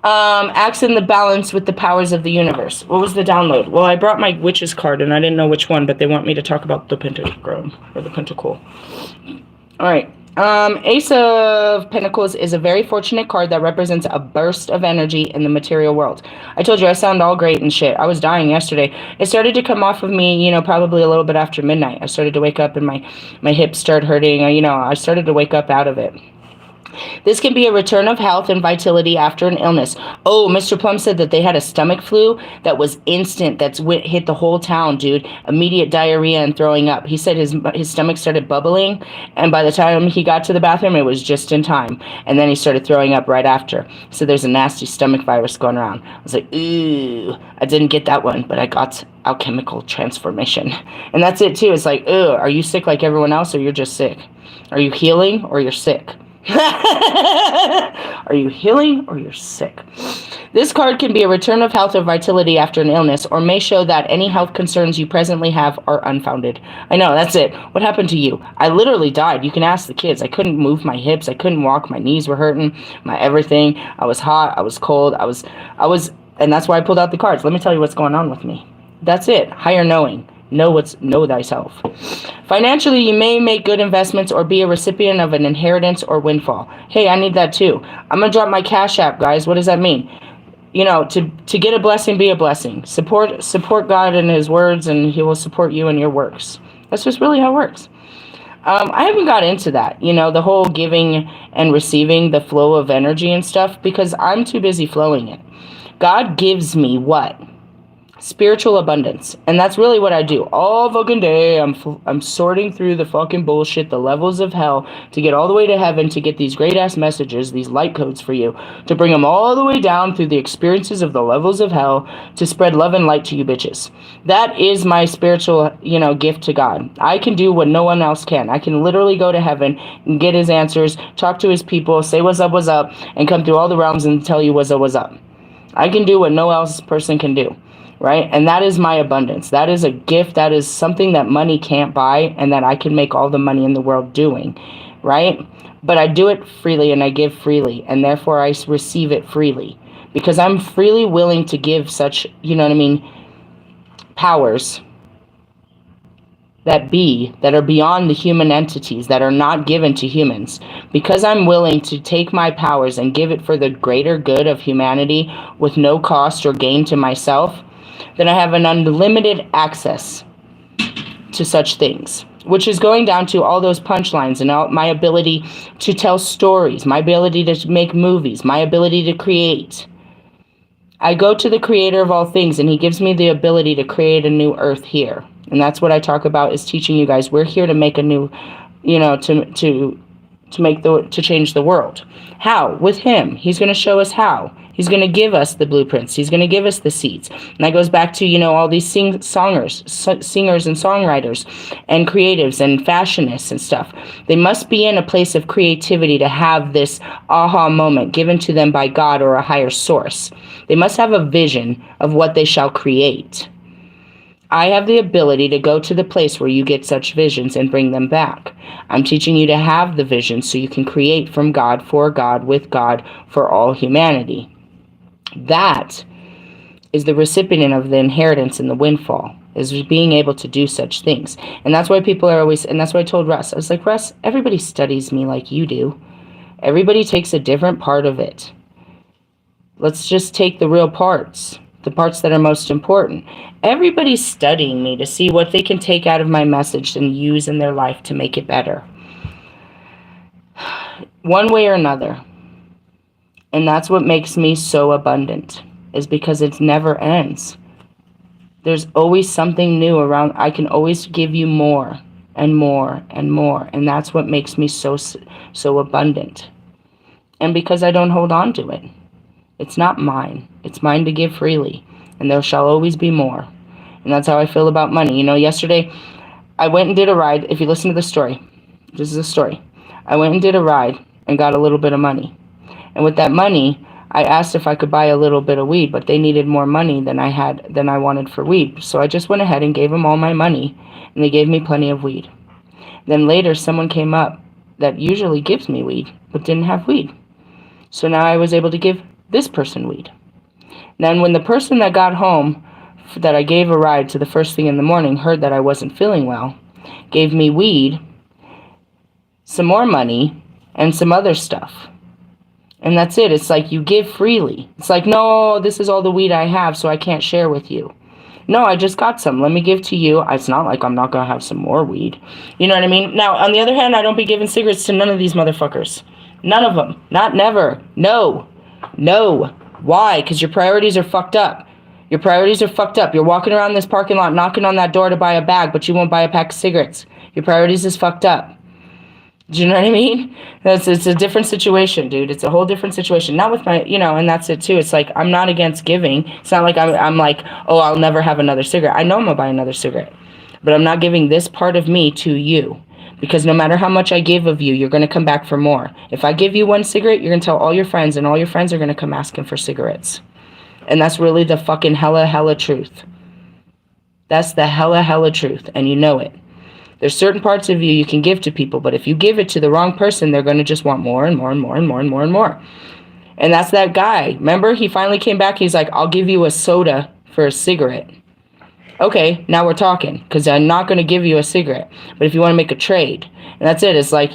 Acts in the balance with the powers of the universe. What was the download? Well, I brought my witch's card and I didn't know which one, but they want me to talk about the pentagram or the pentacle. All right. Ace of Pentacles is a very fortunate card that represents a burst of energy in the material world. I told you I sound all great and shit. I was dying yesterday. It started to come off of me, probably a little bit after midnight. I started to wake up and my hips started hurting. I started to wake up out of it. This can be a return of health and vitality after an illness. Oh, Mr. Plum said that they had a stomach flu that was instant. Hit the whole town, dude. Immediate diarrhea and throwing up. He said his stomach started bubbling, and by the time he got to the bathroom, it was just in time. And then he started throwing up right after. So there's a nasty stomach virus going around. I was like, ooh, I didn't get that one, but I got alchemical transformation. And that's it too. It's like, ooh, are you sick like everyone else, or you're just sick? Are you healing or you're sick? Are you healing or you're sick? This card can be a return of health or vitality after an illness, or may show that any health concerns you presently have are unfounded. I know, that's it. What happened to you? I literally died. You can ask the kids. I couldn't move my hips. I couldn't walk. My knees were hurting. My everything. I was hot. I was cold. I was, and that's why I pulled out the cards. Let me tell you what's going on with me. That's it. Higher knowing. Know thyself. Financially, you may make good investments or be a recipient of an inheritance or windfall. Hey, I need that too. I'm gonna drop my Cash App, guys. What does that mean? You know, to get a blessing, be a blessing. Support God and His words, and He will support you and your works. That's just really how it works. I haven't got into that, you know, the whole giving and receiving, the flow of energy and stuff, because I'm too busy flowing it. God gives me what? Spiritual abundance. And that's really what I do all fucking day. I'm sorting through the fucking bullshit, the levels of hell, to get all the way to heaven, to get these great ass messages, these light codes for you, to bring them all the way down through the experiences of the levels of hell, to spread love and light to you bitches. That is my spiritual, you know, gift to God. I can do what no one else can. I can literally go to heaven and get His answers, talk to His people, say what's up, and come through all the realms and tell you what's up. I can do what no else person can do. Right? And that is my abundance. That is a gift. That is something that money can't buy, and that I can make all the money in the world doing. Right? But I do it freely, and I give freely, and therefore I receive it freely, because I'm freely willing to give such, you know what I mean, powers that are beyond the human entities, that are not given to humans. Because I'm willing to take my powers and give it for the greater good of humanity with no cost or gain to myself, then I have an unlimited access to such things, which is going down to all those punchlines and all my ability to tell stories, my ability to make movies, my ability to create. I go to the creator of all things, and He gives me the ability to create a new earth here. And that's what I talk about, is teaching you guys. We're here to make a new, you know, to change the world. How? With Him. He's going to show us how. He's going to give us the blueprints. He's going to give us the seeds. And that goes back to, you know, all these singers and songwriters and creatives and fashionists and stuff. They must be in a place of creativity to have this aha moment given to them by God or a higher source. They must have a vision of what they shall create. I have the ability to go to the place where you get such visions and bring them back. I'm teaching you to have the vision so you can create from God, for God, with God, for all humanity. That is the recipient of the inheritance and the windfall, is being able to do such things. And that's why people are always, and that's why I told Russ, I was like, Russ, everybody studies me like you do. Everybody takes a different part of it. Let's just take the real parts, the parts that are most important. Everybody's studying me to see what they can take out of my message and use in their life to make it better, one way or another. And that's what makes me so abundant, is because it never ends. There's always something new around. I can always give you more and more and more. And that's what makes me so abundant. And because I don't hold on to it. It's not mine. It's mine to give freely. And there shall always be more. And that's how I feel about money. You know, yesterday I went and did a ride. If you listen to the story, this is a story. I went and did a ride and got a little bit of money. And with that money, I asked if I could buy a little bit of weed, but they needed more money than I wanted for weed. So I just went ahead and gave them all my money, and they gave me plenty of weed. Then later, someone came up that usually gives me weed, but didn't have weed. So now I was able to give this person weed. Then when the person that got home, that I gave a ride to the first thing in the morning, heard that I wasn't feeling well, gave me weed, some more money, and some other stuff. And that's it. It's like you give freely. It's like, no, this is all the weed I have, so I can't share with you. No, I just got some. Let me give to you. It's not like I'm not going to have some more weed. You know what I mean? Now, on the other hand, I don't be giving cigarettes to none of these motherfuckers. None of them. Not never. No. No. Why? Because your priorities are fucked up. Your priorities are fucked up. You're walking around this parking lot knocking on that door to buy a bag, but you won't buy a pack of cigarettes. Your priorities is fucked up. Do you know what I mean? It's a different situation, dude. It's a whole different situation. Not with my, and that's it too. It's like, I'm not against giving. It's not like I'm like, oh, I'll never have another cigarette. I know I'm going to buy another cigarette. But I'm not giving this part of me to you. Because no matter how much I give of you, you're going to come back for more. If I give you one cigarette, you're going to tell all your friends, and all your friends are going to come asking for cigarettes. And that's really the fucking hella truth. That's the hella truth, and you know it. There's certain parts of you can give to people, but if you give it to the wrong person, they're going to just want more and more and more and more and more and more. And that's that guy. Remember, he finally came back. He's like, I'll give you a soda for a cigarette. Okay, now we're talking, because I'm not going to give you a cigarette. But if you want to make a trade, and that's it. It's like,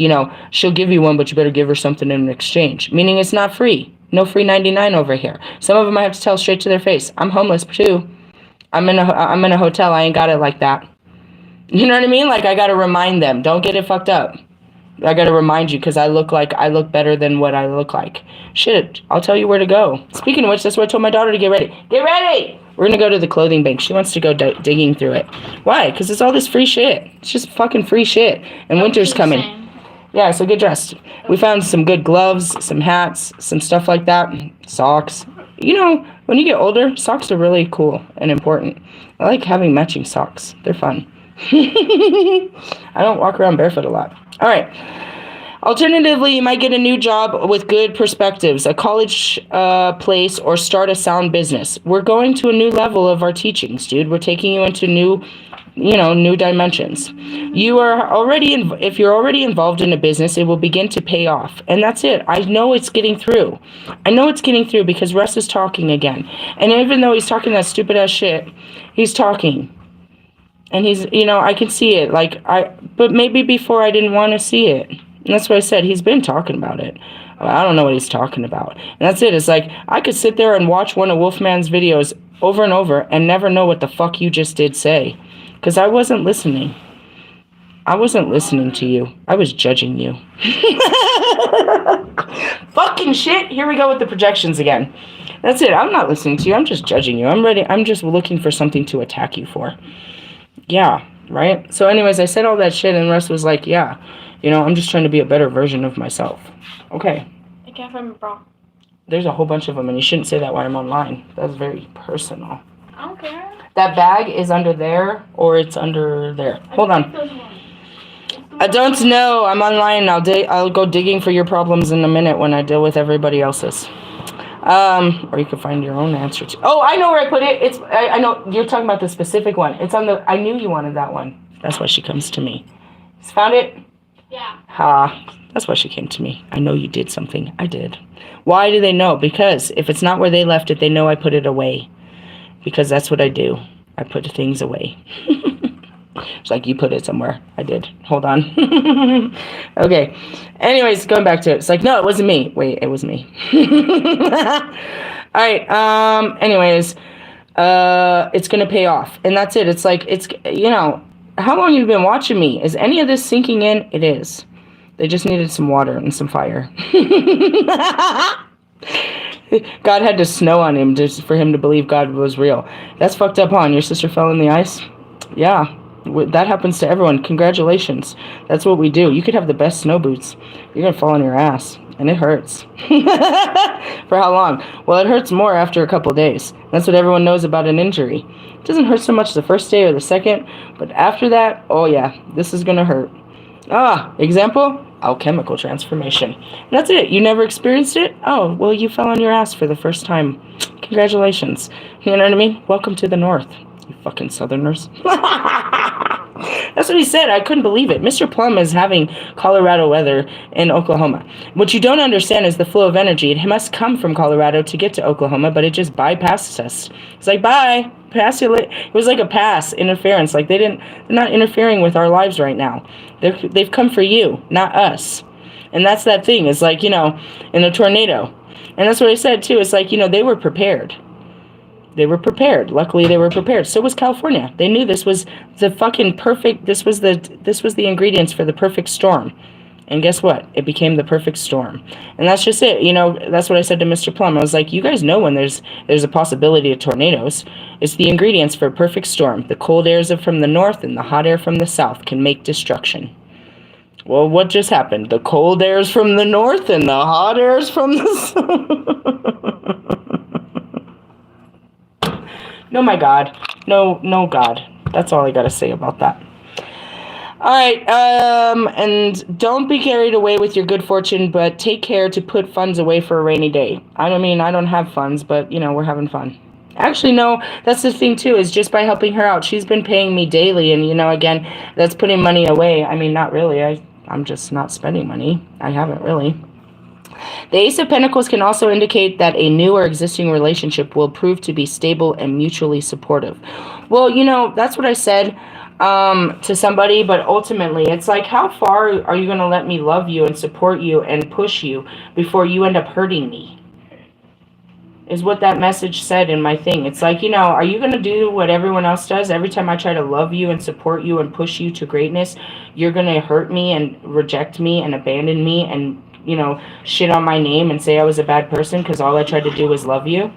she'll give you one, but you better give her something in exchange. Meaning it's not free. No free 99 over here. Some of them I have to tell straight to their face. I'm homeless, too. I'm in a hotel. I ain't got it like that. You know what I mean? Like, I got to remind them. Don't get it fucked up. I got to remind you, because I look better than what I look like. Shit, I'll tell you where to go. Speaking of which, that's where I told my daughter to get ready. Get ready! We're going to go to the clothing bank. She wants to go digging through it. Why? Because it's all this free shit. It's just fucking free shit. And winter's coming. Yeah, so get dressed. We found some good gloves, some hats, some stuff like that. Socks. When you get older, socks are really cool and important. I like having matching socks. They're fun. I don't walk around barefoot a lot. All right. Alternatively, you might get a new job with good perspectives, a college place, or start a sound business. We're going to a new level of our teachings, dude. We're taking you into new dimensions. If you're already involved in a business, it will begin to pay off. And that's it. I know it's getting through. Because Russ is talking again. And even though he's talking that stupid ass shit, he's talking. And he's, I can see it. But maybe before I didn't want to see it. And that's what I said. He's been talking about it. I don't know what he's talking about. And that's it. It's like, I could sit there and watch one of Wolfman's videos over and over and never know what the fuck you just did say. Because I wasn't listening. I wasn't listening to you. I was judging you. Fucking shit. Here we go with the projections again. That's it. I'm not listening to you. I'm just judging you. I'm ready. I'm just looking for something to attack you for. Yeah, right? So anyways, I said all that shit and Russ was like, yeah. I'm just trying to be a better version of myself. Okay.
I can't find my bra.
There's a whole bunch of them, and you shouldn't say that while I'm online. That's very personal.
I don't care.
That bag is under there, or it's under there. Hold on. I don't know. I'm online. I'll go digging for your problems in a minute when I deal with everybody else's. Or you can find your own answer to. Oh, I know where I put it. I know you're talking about the specific one. It's on the. I knew you wanted that one. That's why she comes to me. Found it.
Yeah.
That's why she came to me. I know you did something. I did. Why do they know? Because if it's not where they left it, they know I put it away. Because that's what I do. I put things away. It's like you put it somewhere. I did. Hold on. Okay. Anyways, going back to it. It's like, no, it wasn't me. Wait, it was me. All right. Anyways, it's going to pay off. And that's it. It's like, how long have you been watching me? Is any of this sinking in? It is. They just needed some water and some fire. God had to snow on him just for him to believe God was real. That's fucked up, huh? Your sister fell in the ice? Yeah. That happens to everyone. Congratulations. That's what we do. You could have the best snow boots. You're going to fall on your ass. And it hurts. For how long? Well, it hurts more after a couple days. That's what everyone knows about an injury. It doesn't hurt so much the first day or the second, but after that, oh yeah, this is going to hurt. Example? Alchemical transformation. And that's it. You never experienced it? Oh, well, you fell on your ass for the first time. Congratulations. You know what I mean? Welcome to the North, you fucking Southerners. That's what he said. I couldn't believe it. Mr. Plum is having Colorado weather in Oklahoma. What you don't understand is the flow of energy. It must come from Colorado to get to Oklahoma, but it just bypasses us. It's like, bye. Pass you. It was like a pass interference. Like they're not interfering with our lives right now. They've come for you, not us. And that's that thing. It's like, in a tornado. And that's what I said too. It's like, they were prepared. They were prepared. Luckily, they were prepared. So was California. They knew this was the fucking perfect. This was the ingredients for the perfect storm, And guess what? It became the perfect storm. And that's just it. You know, that's what I said to Mr. Plum. I was like, you guys know when there's a possibility of tornadoes. It's the ingredients for a perfect storm. The cold airs from the north and the hot air from the south can make destruction. Well, what just happened? The cold airs from the north and the hot airs from the south. No, my God. No, God. That's all I got to say about that. All right, and don't be carried away with your good fortune, but take care to put funds away for a rainy day. I mean, I don't have funds, but, you know, we're having fun. Actually, no, that's the thing, too, is just by helping her out. She's been paying me daily, and, you know, again, that's putting money away. I mean, not really. I'm just not spending money. I haven't really. The Ace of Pentacles can also indicate that a new or existing relationship will prove to be stable and mutually supportive. Well, you know, that's what I said to somebody, but ultimately it's like, how far are you going to let me love you and support you and push you before you end up hurting me? Is what that message said in my thing. It's like, you know, are you going to do what everyone else does? Every time I try to love you and support you and push you to greatness, you're going to hurt me and reject me and abandon me and, you know, shit on my name and say I was a bad person because all I tried to do was love you.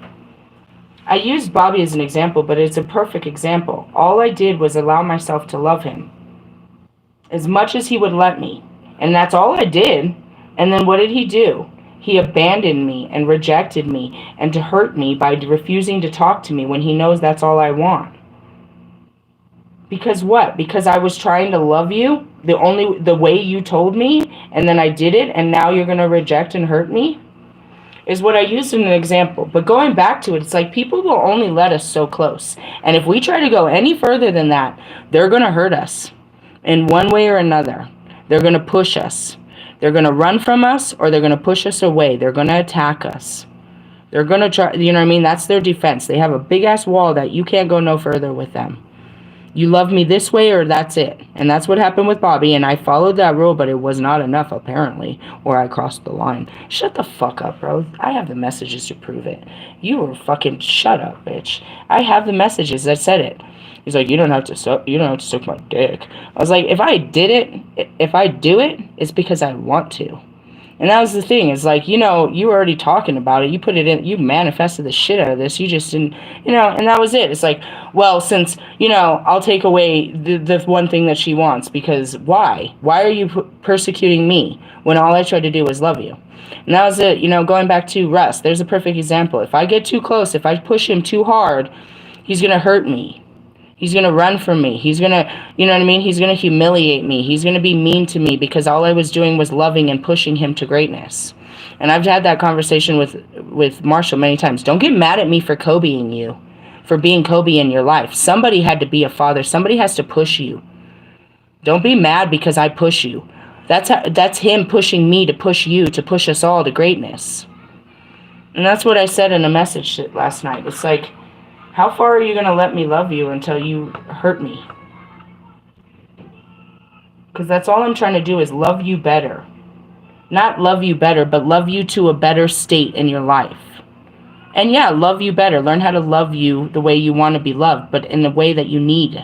I used Bobby as an example, but it's a perfect example. All I did was allow myself to love him as much as he would let me. And that's all I did. And then what did he do? He abandoned me and rejected me and to hurt me by refusing to talk to me when he knows that's all I want. Because what? Because I was trying to love you the way you told me, and then I did it, and now you're going to reject and hurt me? Is what I used in an example. But going back to it, it's like people will only let us so close. And if we try to go any further than that, they're going to hurt us in one way or another. They're going to push us. They're going to run from us, or they're going to push us away. They're going to attack us. They're going to try, you know what I mean? That's their defense. They have a big-ass wall that you can't go no further with them. You love me this way or that's it. And that's what happened with Bobby, and I followed that rule, but it was not enough, apparently, or I crossed the line. Shut the fuck up, bro. I have the messages to prove it. You were fucking shut up, bitch. I have the messages that said it. He's like, you don't have to suck my dick. I was like, if I do it, it's because I want to. And that was the thing. It's like, you know, you were already talking about it. You put it in, you manifested the shit out of this. You just didn't, you know, and that was it. It's like, well, since, you know, I'll take away the one thing that she wants, because why? Why are you persecuting me when all I tried to do was love you? And that was it. You know, going back to Russ, there's a perfect example. If I get too close, if I push him too hard, he's going to hurt me. He's going to run from me. He's going to, you know what I mean? He's going to humiliate me. He's going to be mean to me because all I was doing was loving and pushing him to greatness. And I've had that conversation with Marshall many times. Don't get mad at me for Kobeing you, for being Kobe in your life. Somebody had to be a father. Somebody has to push you. Don't be mad because I push you. That's him pushing me to push you, to push us all to greatness. And that's what I said in a message last night. It's like, how far are you going to let me love you until you hurt me? Because that's all I'm trying to do is love you better. Not love you better, but love you to a better state in your life. And yeah, love you better. Learn how to love you the way you want to be loved, but in the way that you need.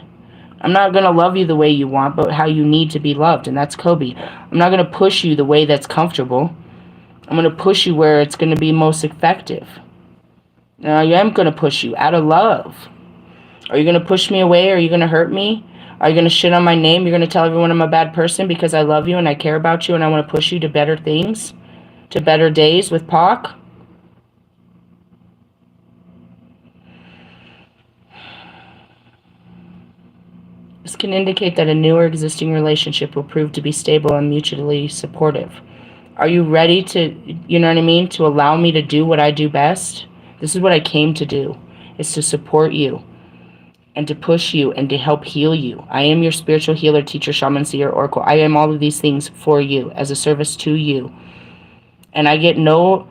I'm not going to love you the way you want, but how you need to be loved, and that's Kobe. I'm not going to push you the way that's comfortable. I'm going to push you where it's going to be most effective. Now, I am going to push you out of love. Are you going to push me away? Are you going to hurt me? Are you going to shit on my name? You're going to tell everyone I'm a bad person because I love you and I care about you and I want to push you to better things, to better days with Pac? This can indicate that a new or existing relationship will prove to be stable and mutually supportive. Are you ready to, you know what I mean, to allow me to do what I do best? This is what I came to do, is to support you and to push you and to help heal you. I am your spiritual healer, teacher, shaman, seer, oracle. I am all of these things for you as a service to you. And I get no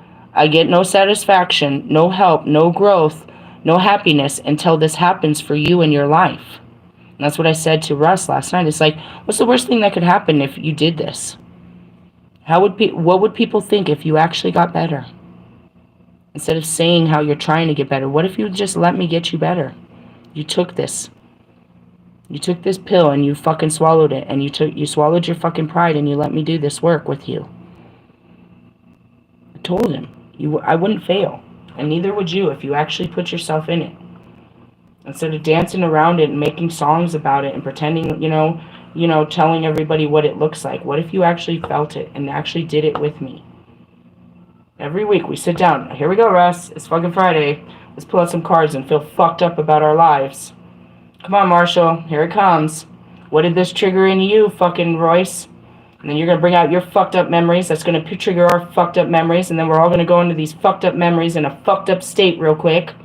satisfaction, no help, no growth, no happiness until this happens for you in your life. And that's what I said to Russ last night. It's like, what's the worst thing that could happen if you did this? What would people think if you actually got better? Instead of saying how you're trying to get better, what if you just let me get you better? You took this. You took this pill and you fucking swallowed it, and you swallowed your fucking pride and you let me do this work with you. I told him I wouldn't fail, and neither would you if you actually put yourself in it. Instead of dancing around it and making songs about it and pretending, telling everybody what it looks like. What if you actually felt it and actually did it with me? Every week we sit down. Here we go, Russ. It's fucking Friday. Let's pull out some cards and feel fucked up about our lives. Come on, Marshall. Here it comes. What did this trigger in you, fucking Royce? And then you're going to bring out your fucked up memories. That's going to trigger our fucked up memories. And then we're all going to go into these fucked up memories in a fucked up state real quick.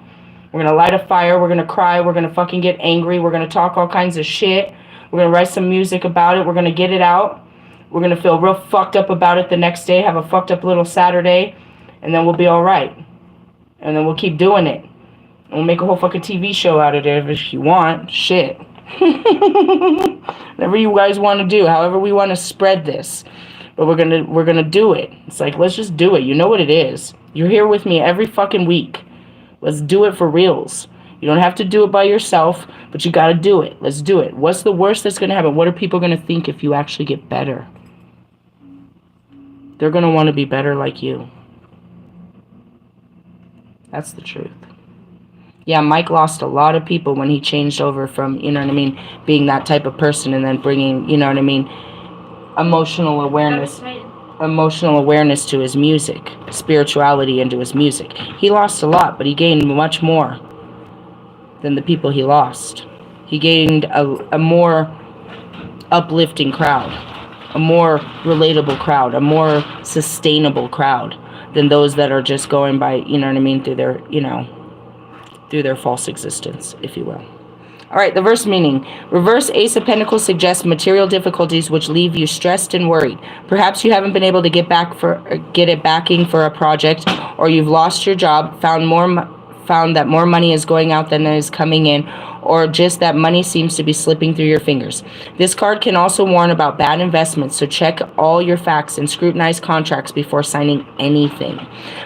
We're going to light a fire. We're going to cry. We're going to fucking get angry. We're going to talk all kinds of shit. We're going to write some music about it. We're going to get it out. We're going to feel real fucked up about it the next day. Have a fucked up little Saturday. And then we'll be all right. And then we'll keep doing it. And we'll make a whole fucking TV show out of it if you want. Shit. Whatever you guys want to do. However we want to spread this. But we're gonna do it. It's like, let's just do it. You know what it is. You're here with me every fucking week. Let's do it for reals. You don't have to do it by yourself, but you got to do it. Let's do it. What's the worst that's going to happen? What are people going to think if you actually get better? They're going to want to be better like you. That's the truth. Yeah, Mike lost a lot of people when he changed over from, being that type of person and then bringing, emotional awareness to his music, spirituality into his music. He lost a lot, but he gained much more than the people he lost. He gained a more uplifting crowd, a more relatable crowd, a more sustainable crowd than those that are just going by, through their false existence, if you will. All right, the verse meaning. Reverse Ace of Pentacles suggests material difficulties which leave you stressed and worried. Perhaps you haven't been able to get backing for a project, or you've lost your job, found that more money is going out than is coming in, or just that money seems to be slipping through your fingers. This card can also warn about bad investments, so check all your facts and scrutinize contracts before signing anything.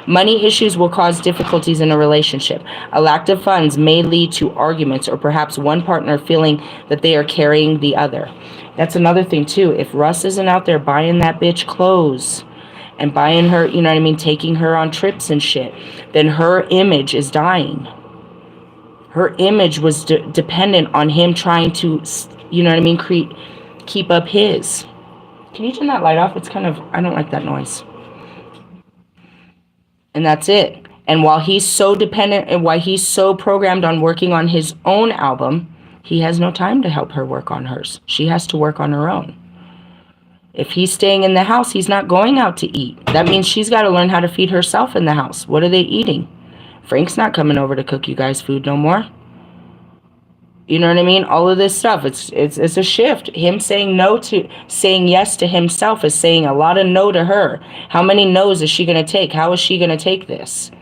Money issues will cause difficulties in a relationship. A lack of funds may lead to arguments, or perhaps one partner feeling that they are carrying the other. That's another thing too. If Russ isn't out there buying that bitch clothes and buying her, taking her on trips and shit, then her image is dying. Her image was dependent on him trying to, keep up his. Can you turn that light off? It's I don't like that noise. And that's it. And while he's so dependent and while he's so programmed on working on his own album, he has no time to help her work on hers. She has to work on her own. If he's staying in the house, he's not going out to eat. That means she's got to learn how to feed herself in the house. What are they eating? Frank's not coming over to cook you guys food no more. You know what I mean? All of this stuff, it's a shift. Him saying yes to himself is saying a lot of no to her. How many no's is she going to take? How is she going to take this?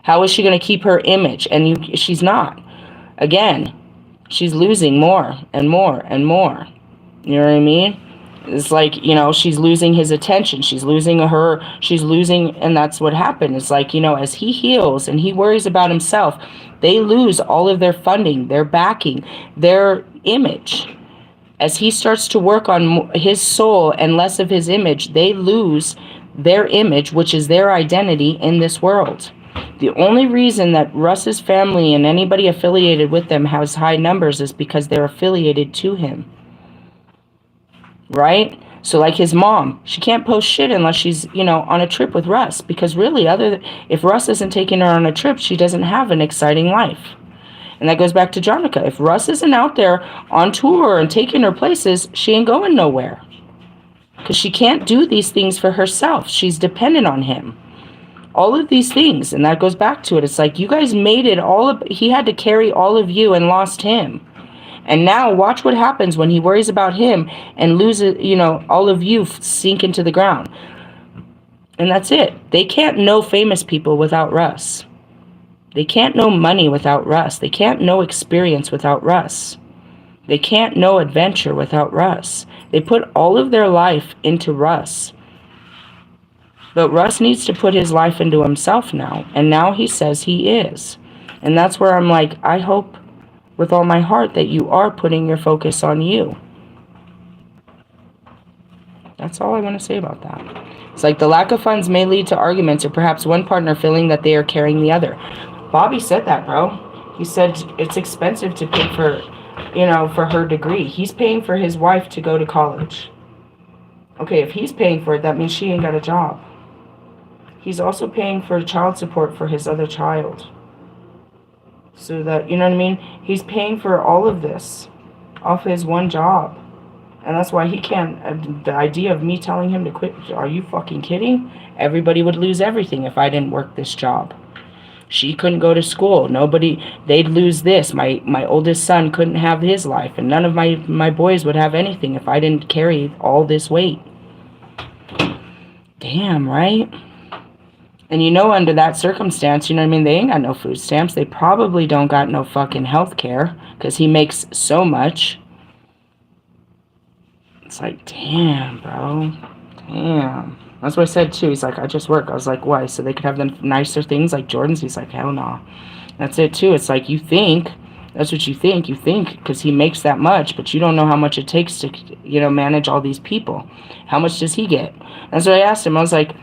How is she going to keep her image? And she's not. Again, she's losing more and more and more. You know what I mean? It's like, she's losing his attention. She's losing, and that's what happened. It's like, as he heals and he worries about himself, they lose all of their funding, their backing, their image. As he starts to work on his soul and less of his image, they lose their image, which is their identity in this world. The only reason that Russ's family and anybody affiliated with them has high numbers is because they're affiliated to him. Right? So like his mom, she can't post shit unless she's, on a trip with Russ. Because really, if Russ isn't taking her on a trip, she doesn't have an exciting life. And that goes back to Jonica. If Russ isn't out there on tour and taking her places, she ain't going nowhere. Because she can't do these things for herself. She's dependent on him. All of these things. And that goes back to it. It's like you guys made it he had to carry all of you and lost him. And now watch what happens when he worries about him and loses, all of you sink into the ground. And that's it. They can't know famous people without Russ. They can't know money without Russ. They can't know experience without Russ. They can't know adventure without Russ. They put all of their life into Russ. But Russ needs to put his life into himself now. And now he says he is. And that's where I'm like, I hope with all my heart that you are putting your focus on you. That's all I want to say about that. It's like the lack of funds may lead to arguments or perhaps one partner feeling that they are carrying the other. Bobby said that, bro. He said it's expensive to pay for, for her degree. He's paying for his wife to go to college. Okay, if he's paying for it, that means she ain't got a job. He's also paying for child support for his other child. So that, you know what I mean? He's paying for all of this off his one job. And that's why he can't, the idea of me telling him to quit, are you fucking kidding? Everybody would lose everything if I didn't work this job. She couldn't go to school. They'd lose this. My oldest son couldn't have his life. And none of my boys would have anything if I didn't carry all this weight. Damn, right? And under that circumstance, you know what I mean? They ain't got no food stamps. They probably don't got no fucking health care because he makes so much. It's like, damn, bro. Damn. That's what I said, too. He's like, I just work. I was like, why? So they could have the nicer things like Jordan's? He's like, hell no. That's it, too. It's like, you think. That's what you think. You think because he makes that much, but you don't know how much it takes to, manage all these people. How much does he get? And so I asked him. I was like,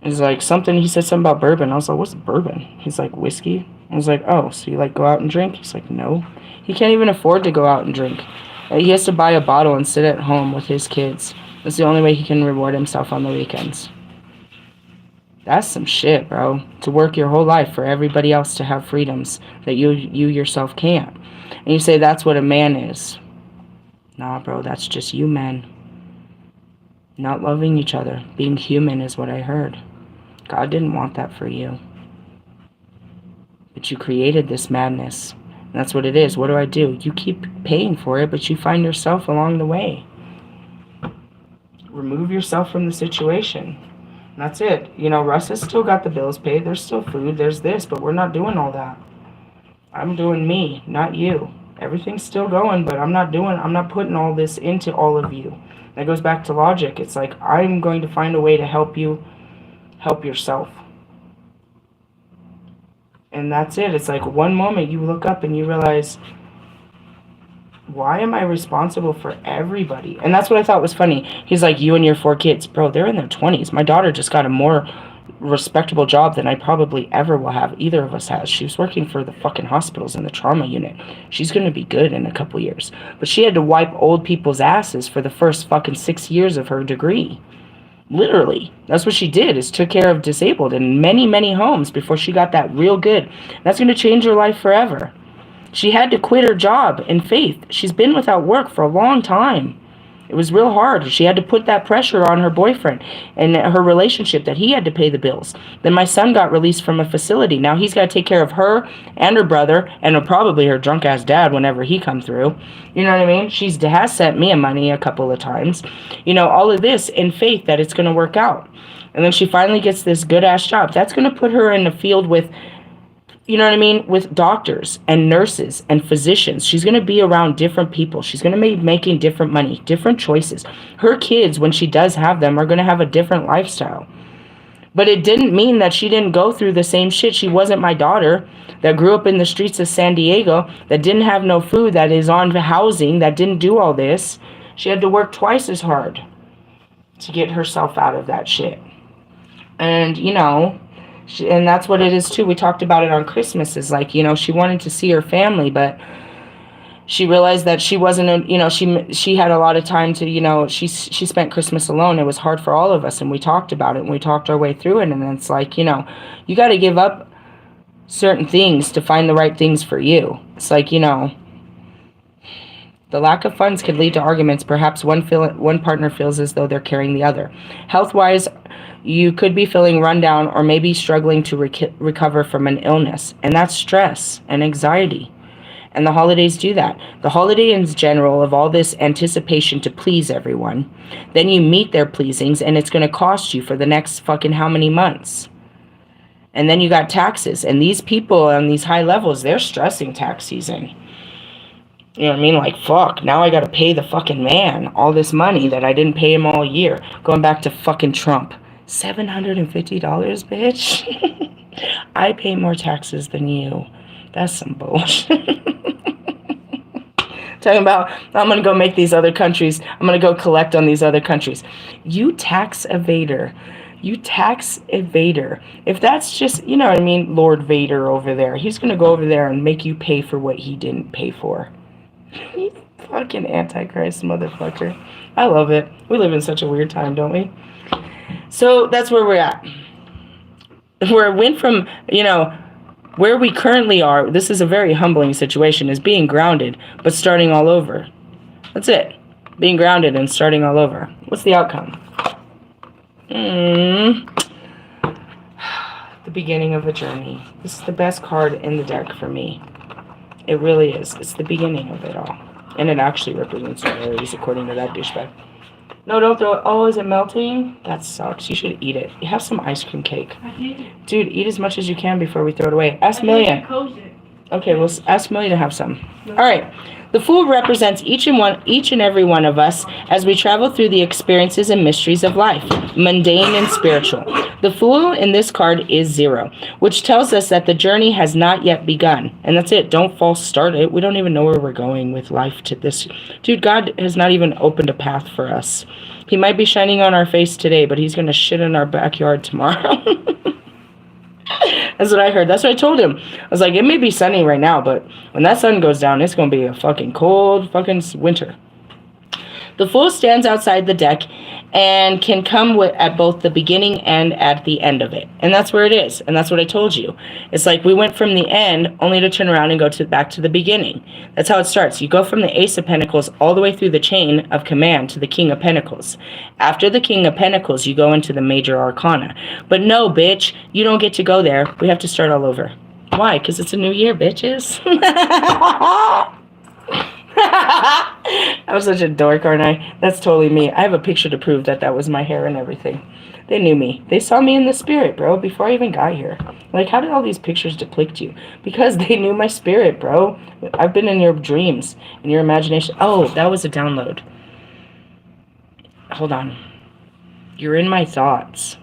he said something about bourbon. I was like, what's bourbon? He's like, whiskey. I was like, oh, so you go out and drink? He's like, no. He can't even afford to go out and drink. He has to buy a bottle and sit at home with his kids. That's the only way he can reward himself on the weekends. That's some shit, bro. To work your whole life for everybody else to have freedoms that you yourself can't. And you say that's what a man is. Nah, bro, that's just you men. Not loving each other. Being human is what I heard. God didn't want that for you. But you created this madness. And that's what it is. What do? You keep paying for it, but you find yourself along the way. Remove yourself from the situation. And that's it. Russ has still got the bills paid. There's still food. There's this, but we're not doing all that. I'm doing me, not you. Everything's still going, but I'm not putting all this into all of you. That goes back to logic. It's like, I'm going to find a way to help you help yourself. And that's it. It's like one moment you look up and you realize, why am I responsible for everybody? And that's what I thought was funny. He's like, you and your 4 kids. Bro, they're in their 20s. My daughter just got a more respectable job than I probably ever will have. Either of us has. She was working for the fucking hospitals in the trauma unit. She's going to be good in a couple years. But she had to wipe old people's asses for the first fucking 6 years of her degree. Literally. That's what she did, is took care of disabled in many, many homes before she got that real good. That's going to change her life forever. She had to quit her job in faith. She's been without work for a long time. It was real hard. She had to put that pressure on her boyfriend and her relationship that he had to pay the bills. Then my son got released from a facility. Now he's got to take care of her and her brother and probably her drunk-ass dad whenever he come through. You know what I mean? She has sent me money a couple of times. All of this in faith that it's going to work out. And then she finally gets this good-ass job. That's going to put her in the field with, with doctors and nurses and physicians. She's going to be around different people. She's going to be making different money, different choices. Her kids, when she does have them, are going to have a different lifestyle. But it didn't mean that she didn't go through the same shit. She wasn't my daughter that grew up in the streets of San Diego, that didn't have no food, that is on housing, that didn't do all this. She had to work twice as hard to get herself out of that shit. And, and that's what it is too. We talked about it on Christmas. Is like, she wanted to see her family, but she realized that she wasn't, she had a lot of time to, she spent Christmas alone. It was hard for all of us, and we talked about it, and we talked our way through it. And it's like, you got to give up certain things to find the right things for you. It's like, the lack of funds could lead to arguments. Perhaps one partner feels as though they're carrying the other. Health-wise, you could be feeling run down or maybe struggling to recover from an illness. And that's stress and anxiety. And the holidays do that. The holiday in general of all this anticipation to please everyone. Then you meet their pleasings and it's going to cost you for the next fucking how many months. And then you got taxes. And these people on these high levels, they're stressing tax season. You know what I mean? Like, fuck, now I got to pay the fucking man all this money that I didn't pay him all year. Going back to fucking Trump. $750, bitch. I pay more taxes than you. That's some bullshit. Talking about, I'm going to go make these other countries. I'm going to go collect on these other countries. You tax evader. You tax evader. If that's just, you know what I mean, Lord Vader over there, he's going to go over there and make you pay for what he didn't pay for. You fucking Antichrist motherfucker. I love it. We live in such a weird time, don't we? So that's where we're at. Where it went from, you know, where we currently are, this is a very humbling situation, is being grounded, but starting all over. That's it. Being grounded and starting all over. What's the outcome? The beginning of a journey. This is the best card in the deck for me. It really is. It's the beginning of it all. And it actually represents the Aries, according to that douchebag. No, don't throw it. Oh, is it melting? That sucks. You should eat it. You have some ice cream cake.
I did.
Dude, eat as much as you can before we throw it away. Ask Million. Okay, well, ask Million to have some. All right. The Fool represents each and every one of us as we travel through the experiences and mysteries of life, mundane and spiritual. The Fool in this card is 0, which tells us that the journey has not yet begun. And that's it. Don't false start it. We don't even know where we're going with life to this. Dude, God has not even opened a path for us. He might be shining on our face today, but he's going to shit in our backyard tomorrow. That's what I heard. That's what I told him. I was like, it may be sunny right now, but when that sun goes down, it's going to be a fucking cold fucking winter. The Fool stands outside the deck and can come at both the beginning and at the end of it. And that's where it is. And that's what I told you. It's like we went from the end only to turn around and go back to the beginning. That's how it starts. You go from the Ace of Pentacles all the way through the chain of command to the King of Pentacles. After the King of Pentacles, you go into the Major Arcana. But no, bitch, you don't get to go there. We have to start all over. Why? Because it's a new year, bitches. I was such a dork, aren't I? That's totally me. I have a picture to prove that that was my hair and everything. They knew me. They saw me in the spirit, bro, before I even got here. Like, how did all these pictures depict you? Because they knew my spirit, bro. I've been in your dreams, in your imagination. Oh, that was a download. Hold on. You're in my thoughts.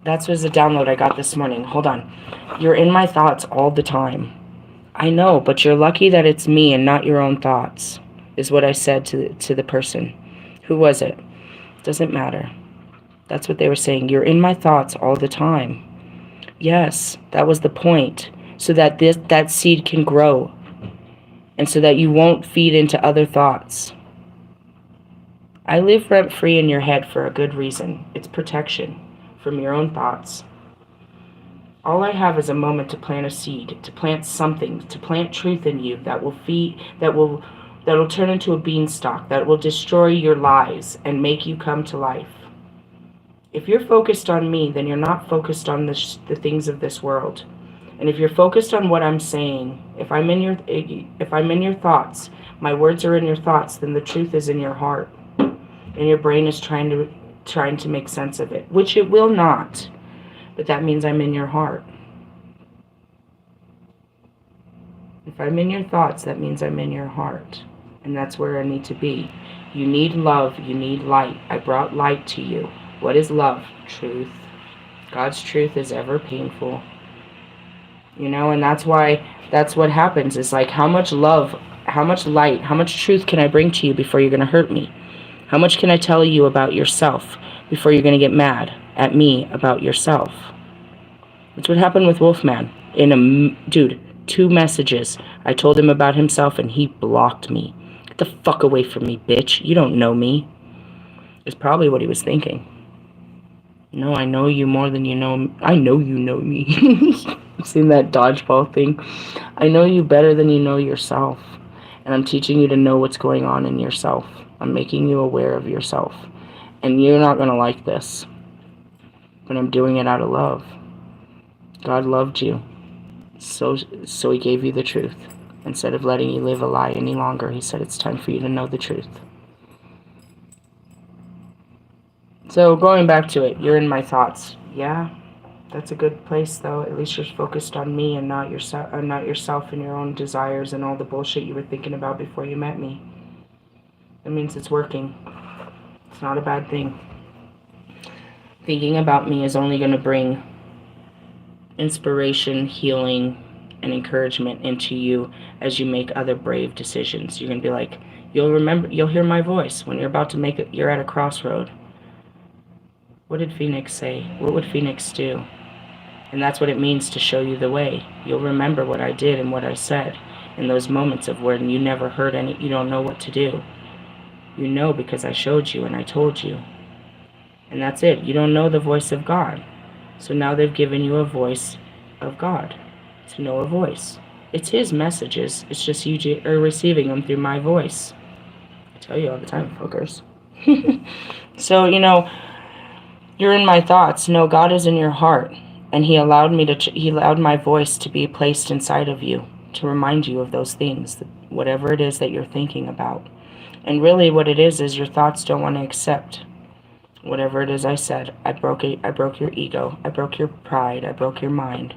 That was a download I got this morning. Hold on. You're in my thoughts all the time. I know, but you're lucky that it's me and not your own thoughts, is what I said to the person. Who was it? Doesn't matter. That's what they were saying. You're in my thoughts all the time. Yes, that was the point. So that that seed can grow. And so that you won't feed into other thoughts. I live rent-free in your head for a good reason. It's protection from your own thoughts. All I have is a moment to plant a seed, to plant something, to plant truth in you that will that'll turn into a beanstalk, that will destroy your lies and make you come to life. If you're focused on me, then you're not focused on the things of this world. And if you're focused on what I'm saying, if I'm in your thoughts, my words are in your thoughts, then the truth is in your heart. And your brain is trying to make sense of it, which it will not. But that means I'm in your heart. If I'm in your thoughts, that means I'm in your heart. And that's where I need to be. You need love. You need light. I brought light to you. What is love? Truth. God's truth is ever painful. You know, and that's what happens. It's like, how much love, how much light, how much truth can I bring to you before you're going to hurt me? How much can I tell you about yourself before you're going to get mad at me about yourself? That's what happened with Wolfman. Dude, 2 messages. I told him about himself and he blocked me. Get the fuck away from me, bitch. You don't know me. It's probably what he was thinking. No, I know you more than you know. I know you know me. I've seen that dodgeball thing. I know you better than you know yourself. And I'm teaching you to know what's going on in yourself. I'm making you aware of yourself. And you're not going to like this. But I'm doing it out of love. God loved you. So he gave you the truth. Instead of letting you live a lie any longer, he said it's time for you to know the truth. So going back to it, you're in my thoughts. Yeah, that's a good place though. At least you're focused on me and not yourself and your own desires and all the bullshit you were thinking about before you met me. That means it's working. It's not a bad thing. Thinking about me is only going to bring inspiration, healing, and encouragement into you as you make other brave decisions. You're going to be like, you'll hear my voice when you're about to make it, you're at a crossroad. What did Phoenix say? What would Phoenix do? And that's what it means to show you the way. You'll remember what I did and what I said in those moments of when you never heard any, you don't know what to do. You know because I showed you and I told you. And that's it. You don't know the voice of God. So now they've given you a voice of God. To know a voice. It's his messages. It's just you are receiving them through my voice. I tell you all the time, fuckers. So, you're in my thoughts. No, God is in your heart. And he allowed my voice to be placed inside of you to remind you of those things, whatever it is that you're thinking about. And really what it is your thoughts don't want to accept whatever it is I said. I broke your ego. I broke your pride. I broke your mind.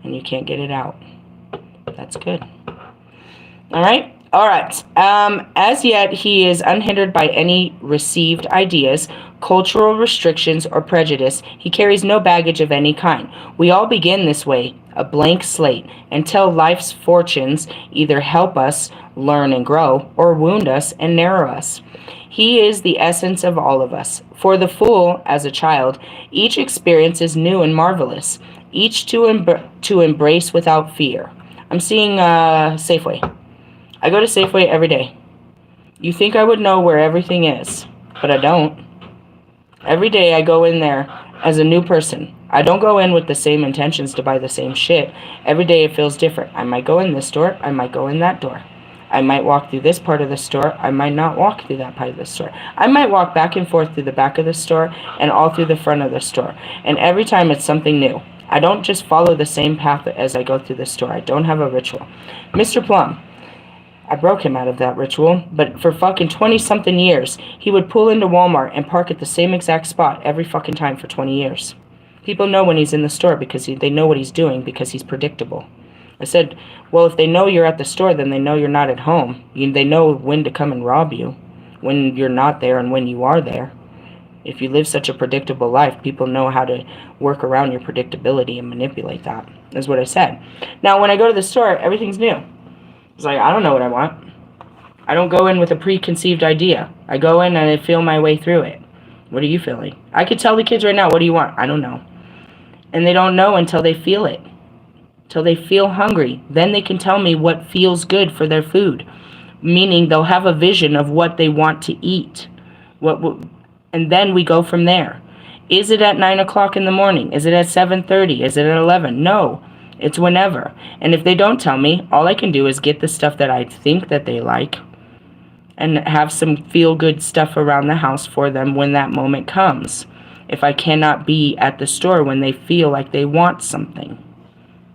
And you can't get it out. That's good. All right. As yet, he is unhindered by any received ideas, cultural restrictions, or prejudice. He carries no baggage of any kind. We all begin this way, a blank slate, until life's fortunes either help us learn and grow, or wound us and narrow us. He is the essence of all of us. For the fool, as a child, each experience is new and marvelous, each to embrace without fear. I'm seeing Safeway. I go to Safeway every day. You think I would know where everything is, but I don't. Every day I go in there as a new person. I don't go in with the same intentions to buy the same shit. Every day it feels different. I might go in this door. I might go in that door. I might walk through this part of the store. I might not walk through that part of the store. I might walk back and forth through the back of the store and all through the front of the store. And every time it's something new. I don't just follow the same path as I go through the store. I don't have a ritual. Mr. Plum, I broke him out of that ritual, but for fucking 20-something years, he would pull into Walmart and park at the same exact spot every fucking time for 20 years. People know when he's in the store because they know what he's doing because he's predictable. I said, well, if they know you're at the store, then they know you're not at home. They know when to come and rob you, when you're not there and when you are there. If you live such a predictable life, people know how to work around your predictability and manipulate that, is what I said. Now, when I go to the store, everything's new. It's like, I don't know what I want. I don't go in with a preconceived idea. I go in and I feel my way through it. What are you feeling? I could tell the kids right now, what do you want? I don't know. And they don't know until they feel it. Until they feel hungry. Then they can tell me what feels good for their food. Meaning they'll have a vision of what they want to eat. And then we go from there. Is it at 9 o'clock in the morning? Is it at 7:30? Is it at 11? No. It's whenever. And if they don't tell me, all I can do is get the stuff that I think that they like and have some feel-good stuff around the house for them when that moment comes. If I cannot be at the store when they feel like they want something.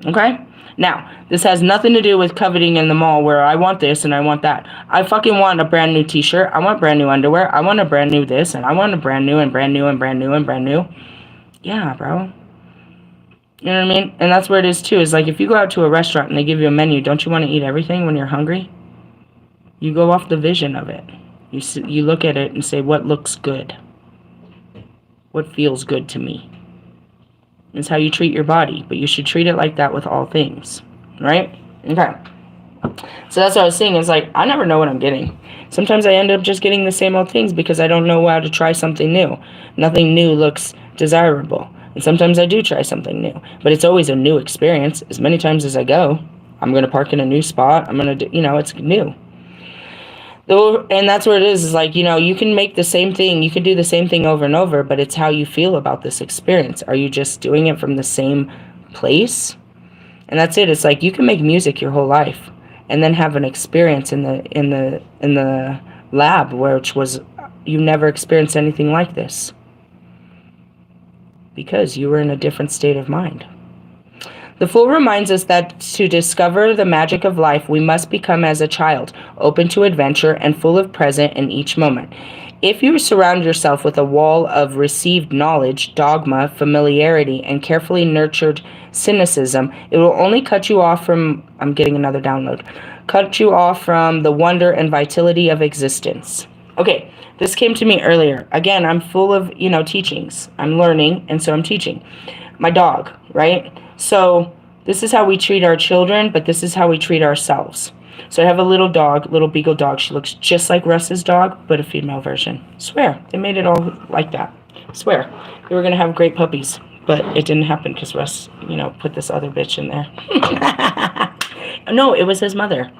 Okay? Now, this has nothing to do with coveting in the mall where I want this and I want that. I fucking want a brand new t-shirt. I want brand new underwear. I want a brand new this and I want a brand new and brand new and brand new and brand new. Yeah, bro. You know what I mean? And that's where it is too. Is like if you go out to a restaurant and they give you a menu, don't you want to eat everything when you're hungry? You go off the vision of it. You look at it and say, what looks good? What feels good to me? It's how you treat your body, but you should treat it like that with all things, right? Okay. So that's what I was saying. It's like, I never know what I'm getting. Sometimes I end up just getting the same old things because I don't know how to try something new. Nothing new looks desirable. And sometimes I do try something new, but it's always a new experience. As many times as I go, I'm going to park in a new spot. I'm going to do, it's new. And that's what it is like, you can make the same thing. You can do the same thing over and over, but it's how you feel about this experience. Are you just doing it from the same place? And that's it. It's like you can make music your whole life and then have an experience in the lab which was you never experienced anything like this. Because you were in a different state of mind. The Fool reminds us that to discover the magic of life, we must become as a child, open to adventure and full of present in each moment. If you surround yourself with a wall of received knowledge, dogma, familiarity, and carefully nurtured cynicism, it will only cut you off from, I'm getting another download, cut you off from the wonder and vitality of existence. Okay. This came to me earlier. Again, I'm full of, teachings. I'm learning, and so I'm teaching. My dog, right? So This is how we treat our children, but this is how we treat ourselves. So I have a little dog, little beagle dog. She looks just like Russ's dog, but a female version. Swear, they made it all like that. Swear, we were going to have great puppies, but it didn't happen because Russ, put this other bitch in there. No, it was his mother.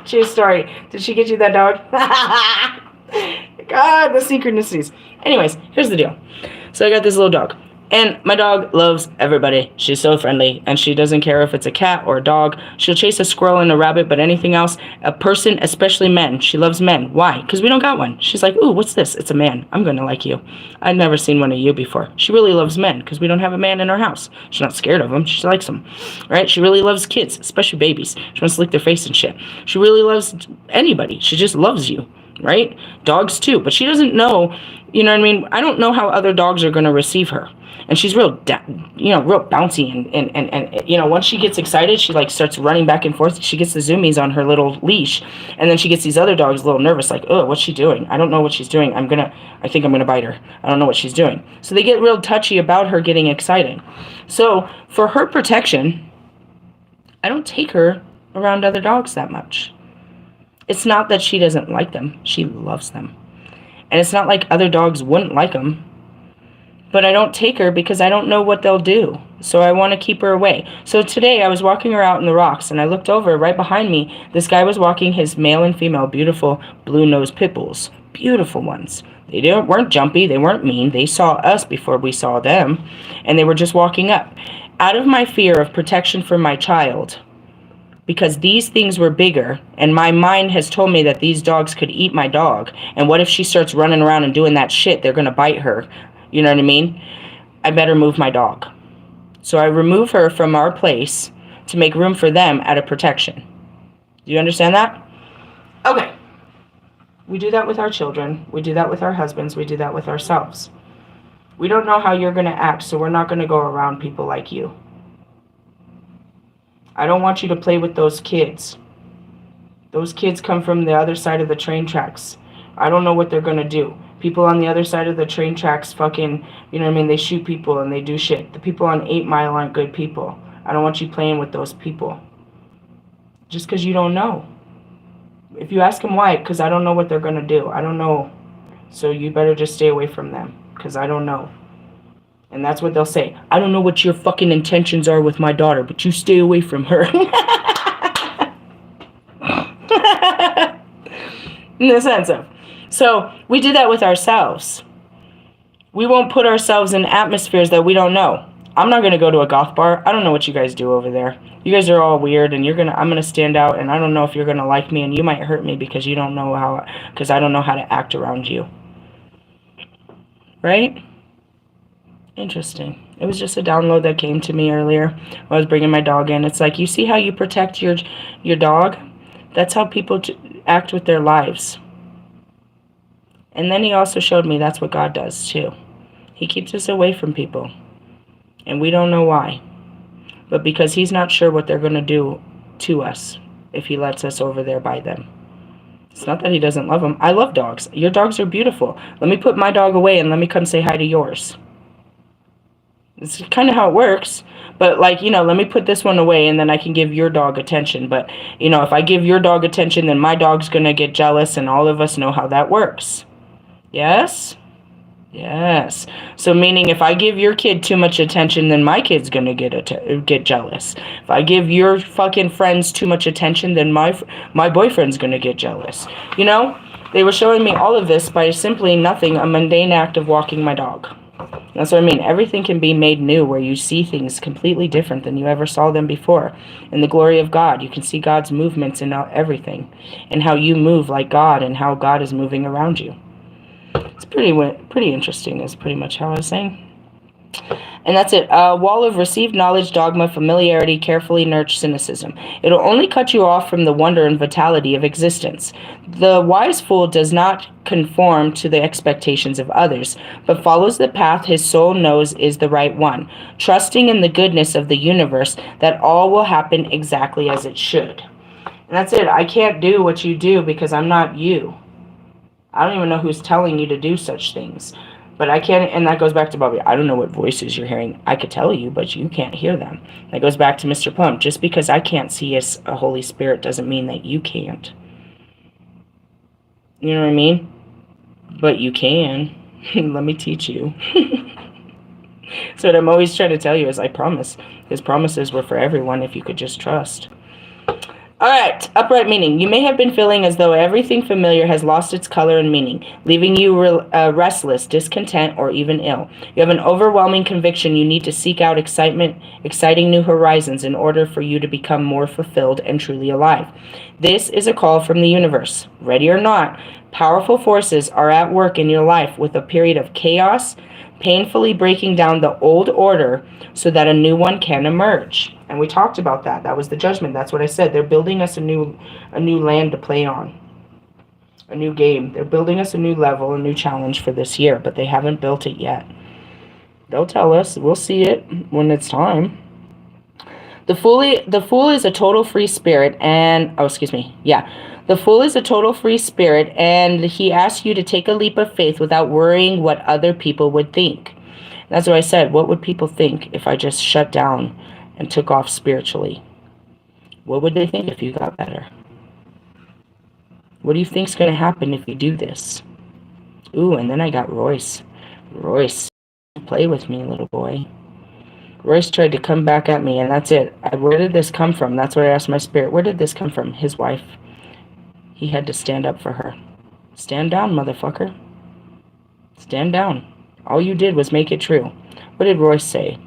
True story. Did she get you that dog? God, the synchronicities. Anyways, here's the deal. So I got this little dog. And my dog loves everybody. She's so friendly. And she doesn't care if it's a cat or a dog. She'll chase a squirrel and a rabbit, but anything else, a person, especially men. She loves men. Why? Because we don't got one. She's like, ooh, what's this? It's a man. I'm going to like you. I've never seen one of you before. She really loves men because we don't have a man in our house. She's not scared of them. She likes them. Right? She really loves kids, especially babies. She wants to lick their face and shit. She really loves anybody. She just loves you. Right? Dogs too. But she doesn't know, you know what I mean? I don't know how other dogs are going to receive her. And she's real bouncy. And once she gets excited, she like starts running back and forth. She gets the zoomies on her little leash. And then she gets these other dogs a little nervous, like, oh, what's she doing? I don't know what she's doing. I think I'm going to bite her. I don't know what she's doing. So they get real touchy about her getting excited. So for her protection, I don't take her around other dogs that much. It's not that she doesn't like them. She loves them. And it's not like other dogs wouldn't like them. But I don't take her because I don't know what they'll do. So I want to keep her away. So today I was walking her out in the rocks and I looked over right behind me. This guy was walking his male and female beautiful blue-nosed pit bulls. Beautiful ones. They weren't jumpy. They weren't mean. They saw us before we saw them. And they were just walking up. Out of my fear of protection for my child, because these things were bigger, and my mind has told me that these dogs could eat my dog. And what if she starts running around and doing that shit? They're going to bite her. You know what I mean? I better move my dog. So I remove her from our place to make room for them out of protection. Do you understand that? Okay. We do that with our children. We do that with our husbands. We do that with ourselves. We don't know how you're going to act, so we're not going to go around people like you. I don't want you to play with those kids. Those kids come from the other side of the train tracks. I don't know what they're going to do. People on the other side of the train tracks fucking, you know what I mean, they shoot people and they do shit. The people on 8 Mile aren't good people. I don't want you playing with those people. Just because you don't know. If you ask them why, because I don't know what they're going to do. I don't know. So you better just stay away from them, because I don't know. And that's what they'll say. I don't know what your fucking intentions are with my daughter, but you stay away from her. In the sense of. So we do that with ourselves. We won't put ourselves in atmospheres that we don't know. I'm not going to go to a goth bar. I don't know what you guys do over there. You guys are all weird, and I'm going to stand out, and I don't know if you're going to like me, and you might hurt me because you don't know because I don't know how to act around you. Right? Interesting. It was just a download that came to me earlier when I was bringing my dog in. It's like, you see how you protect your dog? That's how people act with their lives. And then he also showed me that's what God does too. He keeps us away from people. And we don't know why. But because he's not sure what they're going to do to us if he lets us over there by them. It's not that he doesn't love them. I love dogs. Your dogs are beautiful. Let me put my dog away and let me come say hi to yours. It's kind of how it works. But like, let me put this one away and then I can give your dog attention. But, if I give your dog attention, then my dog's going to get jealous, and all of us know how that works. Yes? Yes. So meaning if I give your kid too much attention, then my kid's going to get jealous. If I give your fucking friends too much attention, then my boyfriend's going to get jealous. They were showing me all of this by simply nothing, a mundane act of walking my dog. That's what I mean. Everything can be made new, where you see things completely different than you ever saw them before. In the glory of God, you can see God's movements in everything, and how you move like God, and how God is moving around you. It's pretty interesting, is pretty much how I was saying. And that's it. Wall of received knowledge, dogma, familiarity, carefully nurtured cynicism. It'll only cut you off from the wonder and vitality of existence. The wise fool does not conform to the expectations of others, but follows the path his soul knows is the right one, trusting in the goodness of the universe that all will happen exactly as it should. And that's it. I can't do what you do because I'm not you. I don't even know who's telling you to do such things. But I can't, and that goes back to Bobby. I don't know what voices you're hearing. I could tell you, but you can't hear them. That goes back to Mr. Plum. Just because I can't see as a Holy Spirit doesn't mean that you can't. You know what I mean? But you can. Let me teach you. So what I'm always trying to tell you is I promise. His promises were for everyone if you could just trust. All right, upright meaning. You may have been feeling as though everything familiar has lost its color and meaning, leaving you restless, discontent, or even ill. You have an overwhelming conviction you need to seek out exciting new horizons in order for you to become more fulfilled and truly alive. This is a call from the universe. Ready or not, powerful forces are at work in your life with a period of chaos, painfully breaking down the old order so that a new one can emerge. And we talked about that. That was the judgment. That's what I said. They're building us a new land to play on. A new game. They're building us a new level, a new challenge for this year, but they haven't built it yet. They'll tell us. We'll see it when it's time. The fool is a total free spirit and... Oh, excuse me. Yeah. The fool is a total free spirit, and he asks you to take a leap of faith without worrying what other people would think. That's what I said. What would people think if I just shut down and took off spiritually? What would they think if you got better? What do you think's going to happen if you do this? Ooh, and then I got Royce. Royce, play with me, little boy. Royce tried to come back at me, and that's it. Where did this come from? That's what I asked my spirit. Where did this come from? His wife. He had to stand up for her. Stand down, motherfucker. Stand down. All you did was make it true. What did Royce say?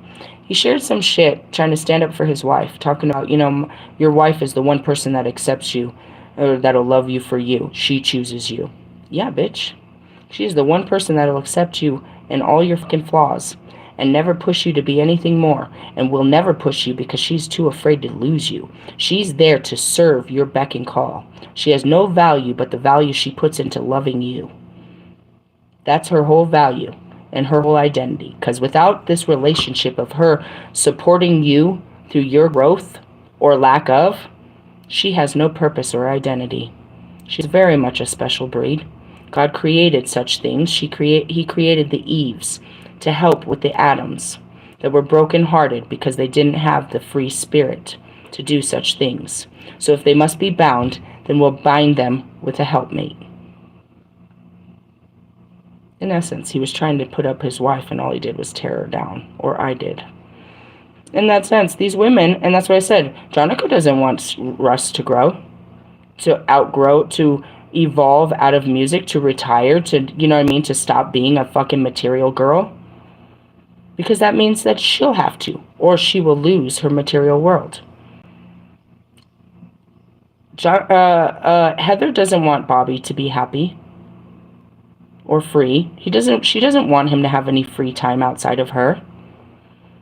He shared some shit trying to stand up for his wife, talking about, your wife is the one person that accepts you, or that'll love you for you. She chooses you. Yeah, bitch. She's the one person that'll accept you and all your fucking flaws and never push you to be anything more, and will never push you because she's too afraid to lose you. She's there to serve your beck and call. She has no value but the value she puts into loving you. That's her whole value and her whole identity. Because without this relationship of her supporting you through your growth or lack of, she has no purpose or identity. She's very much a special breed. God created such things. He created the Eves to help with the Adams that were broken-hearted because they didn't have the free spirit to do such things. So if they must be bound, then we'll bind them with a helpmate. In essence, he was trying to put up his wife, and all he did was tear her down, or I did. In that sense, these women, and that's what I said, Jonica doesn't want Russ to grow, to outgrow, to evolve out of music, to retire, to, to stop being a fucking material girl. Because that means that she'll have to, or she will lose her material world. Heather doesn't want Bobby to be happy or free. She doesn't want him to have any free time outside of her.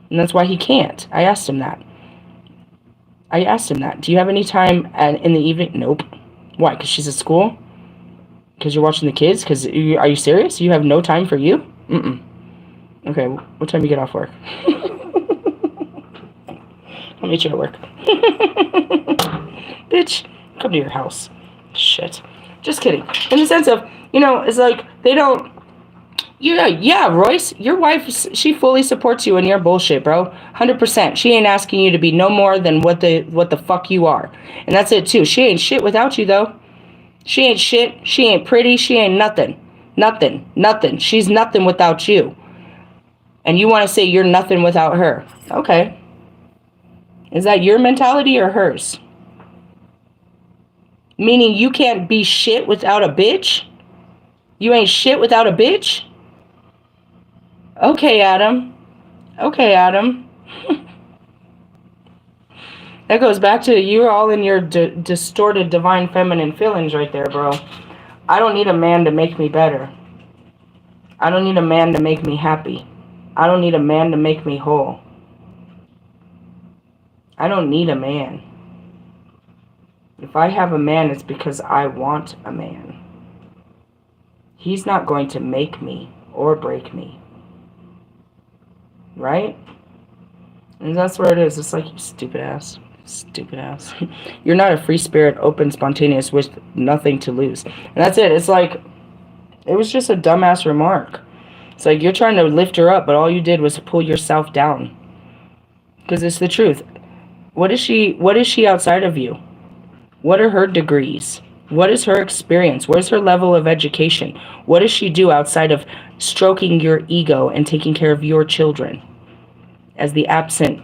And that's why he can't. I asked him that. Do you have any time in the evening? Nope. Why? Because she's at school? Because you're watching the kids? Are you serious? You have no time for you? Mm-mm. Okay, what time do you get off work? I'll meet you at work. Bitch, come to your house. Shit. Just kidding. In the sense of, it's like, they don't... Yeah, Royce, your wife, she fully supports you in your bullshit, bro. 100%. She ain't asking you to be no more than what the fuck you are. And that's it, too. She ain't shit without you, though. She ain't shit. She ain't pretty. She ain't nothing. Nothing. She's nothing without you. And you want to say you're nothing without her. Okay. Is that your mentality or hers? Meaning you can't be shit without a bitch? You ain't shit without a bitch? Okay, Adam. That goes back to you're all in your distorted divine feminine feelings right there, bro. I don't need a man to make me better. I don't need a man to make me happy. I don't need a man to make me whole. I don't need a man. If I have a man, it's because I want a man. He's not going to make me or break me. Right? And that's where it is. It's like, you stupid ass. You're not a free spirit, open, spontaneous, with nothing to lose. And that's it. It's like, it was just a dumbass remark. It's like you're trying to lift her up, but all you did was pull yourself down. Because it's the truth. What is she outside of you? What are her degrees? What is her experience? What is her level of education? What does she do outside of stroking your ego and taking care of your children as the absent,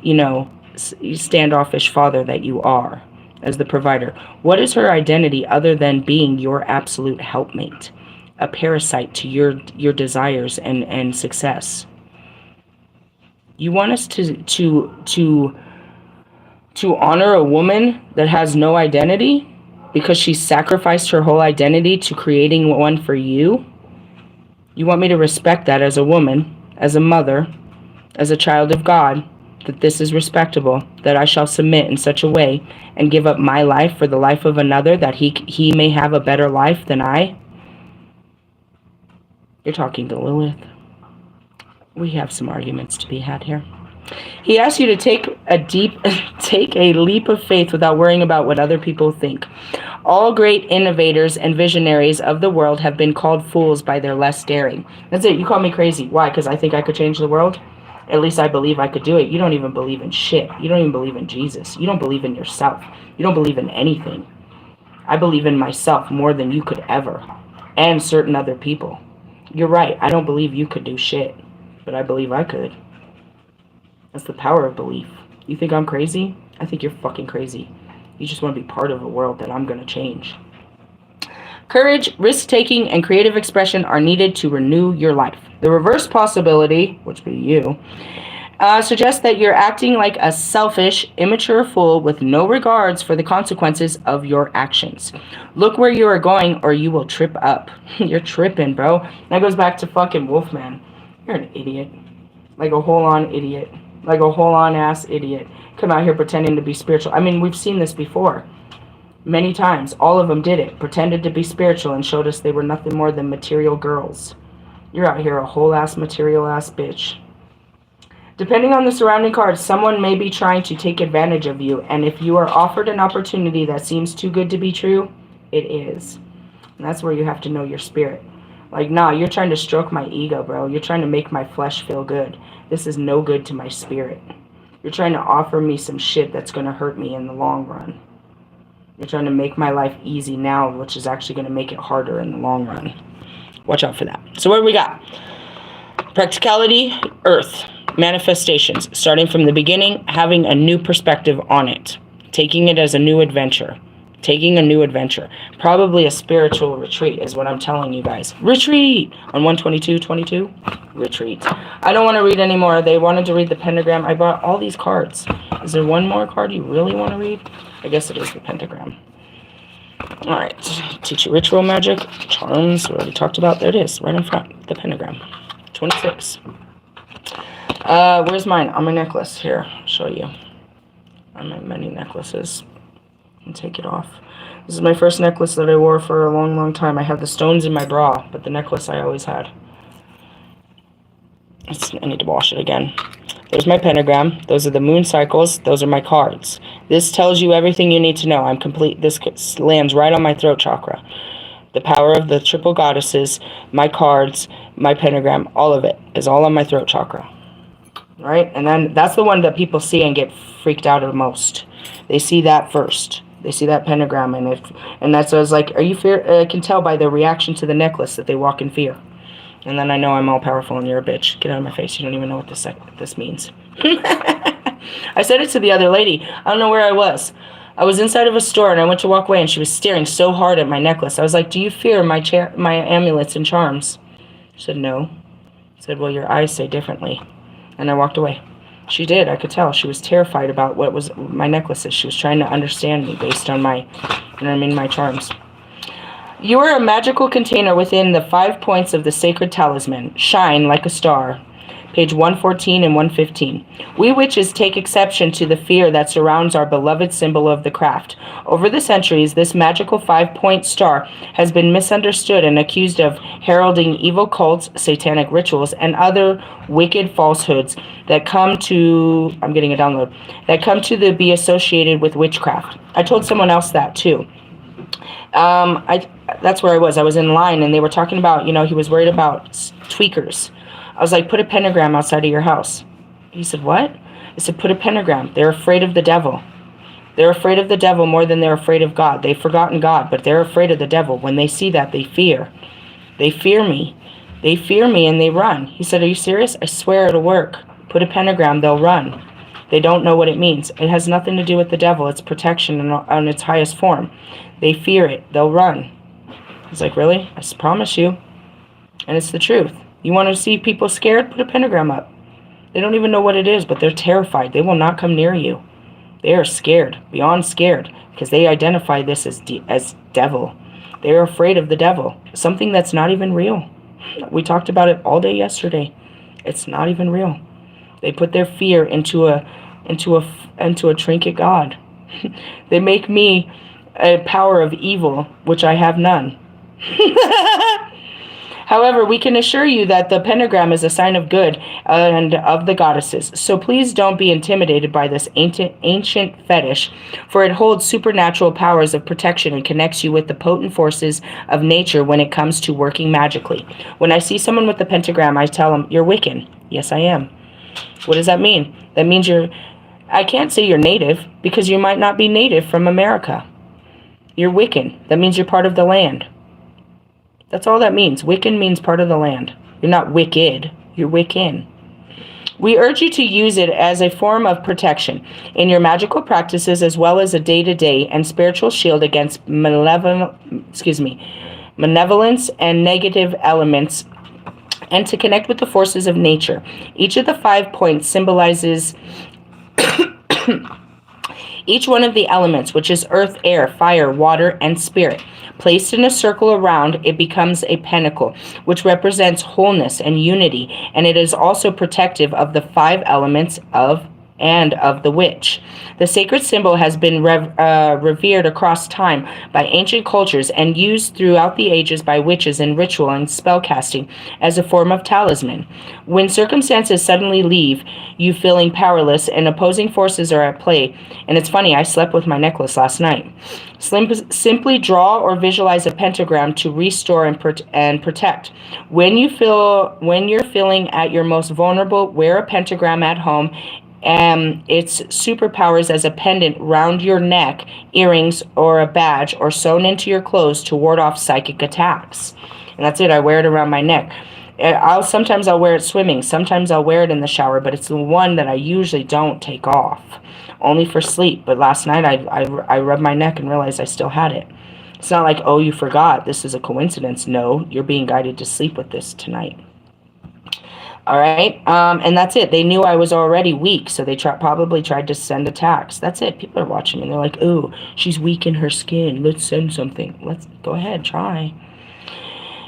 standoffish father that you are, as the provider? What is her identity other than being your absolute helpmate, a parasite to your desires and success? You want us to honor a woman that has no identity because she sacrificed her whole identity to creating one for you? You want me to respect that as a woman, as a mother, as a child of God, that this is respectable, that I shall submit in such a way and give up my life for the life of another, that he may have a better life than I? You're talking to Lilith. We have some arguments to be had here. He asks you to take a leap of faith without worrying about what other people think. All great innovators and visionaries of the world have been called fools by their less daring. That's it. You call me crazy. Why? Because I think I could change the world? At least I believe I could do it. You don't even believe in shit. You don't even believe in Jesus. You don't believe in yourself. You don't believe in anything. I believe in myself more than you could ever. And certain other people. You're right. I don't believe you could do shit. But I believe I could. That's the power of belief. You think I'm crazy? I think you're fucking crazy. You just want to be part of a world that I'm going to change. Courage, risk-taking, and creative expression are needed to renew your life. The reverse possibility, which would be you, suggests that you're acting like a selfish, immature fool with no regards for the consequences of your actions. Look where you are going or you will trip up. You're tripping, bro. That goes back to fucking Wolfman. You're an idiot. Like a whole-on idiot. Like a whole-on ass idiot. Come out here pretending to be spiritual. I mean, we've seen this before. Many times. All of them did it. Pretended to be spiritual and showed us they were nothing more than material girls. You're out here a whole-ass material-ass bitch. Depending on the surrounding cards, someone may be trying to take advantage of you. And if you are offered an opportunity that seems too good to be true, it is. And that's where you have to know your spirit. Like, nah, you're trying to stroke my ego, bro. You're trying to make my flesh feel good. This is no good to my spirit. You're trying to offer me some shit that's going to hurt me in the long run. You're trying to make my life easy now, which is actually going to make it harder in the long run. Watch out for that. So what do we got? Practicality, earth, manifestations, starting from the beginning, having a new perspective on it, taking it as a new adventure. Taking a new adventure. Probably a spiritual retreat is what I'm telling you guys. Retreat! On 122:22. Retreat. I don't want to read anymore. They wanted to read the pentagram. I bought all these cards. Is there one more card you really want to read? I guess it is the pentagram. Alright. Teach you ritual magic. Charms. We already talked about. There it is. Right in front. The pentagram. 26. Where's mine? On my necklace. Here. I'll show you. On my many necklaces. And take it off. This is my first necklace that I wore for a long, long time. I have the stones in my bra, but the necklace I always had. I need to wash it again. There's my pentagram. Those are the moon cycles. Those are my cards. This tells you everything you need to know. I'm complete. This lands right on my throat chakra. The power of the triple goddesses, my cards, my pentagram, all of it is all on my throat chakra. Right? And then that's the one that people see and get freaked out the most. They see that first. They see that pentagram, and that's what I was like, are you fear? I can tell by their reaction to the necklace that they walk in fear. And then I know I'm all powerful and you're a bitch. Get out of my face. You don't even know what this means. I said it to the other lady. I don't know where I was. I was inside of a store and I went to walk away and she was staring so hard at my necklace. I was like, do you fear my amulets and charms? She said, no. I said, well, your eyes say differently. And I walked away. She did. I could tell. She was terrified about what was my necklaces. She was trying to understand me based on my charms. You are a magical container within the 5 points of the sacred talisman. Shine like a star. Page 114 and 115. We witches take exception to the fear that surrounds our beloved symbol of the craft. Over the centuries, this magical 5-point star has been misunderstood and accused of heralding evil cults, satanic rituals, and other wicked falsehoods that come to be associated with witchcraft. I told someone else that too. That's where I was. I was in line and they were talking about, he was worried about tweakers. I was like, put a pentagram outside of your house. He said, what? I said, put a pentagram. They're afraid of the devil. They're afraid of the devil more than they're afraid of God. They've forgotten God, but they're afraid of the devil. When they see that, they fear. They fear me. They fear me and they run. He said, are you serious? I swear it'll work. Put a pentagram, they'll run. They don't know what it means. It has nothing to do with the devil. It's protection in its highest form. They fear it. They'll run. He's like, really? I promise you. And it's the truth. You want to see people scared? Put a pentagram up. They don't even know what it is, but they're terrified. They will not come near you. They are scared, beyond scared, because they identify this as devil. They are afraid of the devil, something that's not even real. We talked about it all day yesterday. It's not even real. They put their fear into a trinket god. They make me a power of evil, which I have none. However, we can assure you that the pentagram is a sign of good and of the goddesses. So please don't be intimidated by this ancient fetish, for it holds supernatural powers of protection and connects you with the potent forces of nature when it comes to working magically. When I see someone with the pentagram, I tell them, you're Wiccan. Yes, I am. What does that mean? That means I can't say you're native, because you might not be native from America. You're Wiccan. That means you're part of the land. That's all that means. Wiccan means part of the land. You're not wicked. You're Wiccan. We urge you to use it as a form of protection in your magical practices, as well as a day-to-day and spiritual shield against malevolence and negative elements, and to connect with the forces of nature. Each of the 5 points symbolizes each one of the elements, which is earth, air, fire, water, and spirit. Placed in a circle around, it becomes a pentacle, which represents wholeness and unity, and it is also protective of the 5 elements of the witch. The sacred symbol has been revered across time by ancient cultures and used throughout the ages by witches in ritual and spellcasting as a form of talisman. When circumstances suddenly leave you feeling powerless and opposing forces are at play, and it's funny, I slept with my necklace last night. Simply draw or visualize a pentagram to restore and protect. When you're feeling at your most vulnerable, wear a pentagram at home. Its superpowers as a pendant round your neck, earrings, or a badge, or sewn into your clothes to ward off psychic attacks. And that's it. I wear it around my neck. Sometimes I'll wear it swimming. Sometimes I'll wear it in the shower, but it's the one that I usually don't take off, only for sleep. But last night I rubbed my neck and realized I still had it. It's not like, oh, you forgot. This is a coincidence. No, you're being guided to sleep with this tonight. All right, and that's it. They knew I was already weak, so they probably tried to send attacks. That's it. People are watching me, and they're like, "Oh, she's weak in her skin. Let's send something. Let's go ahead, try."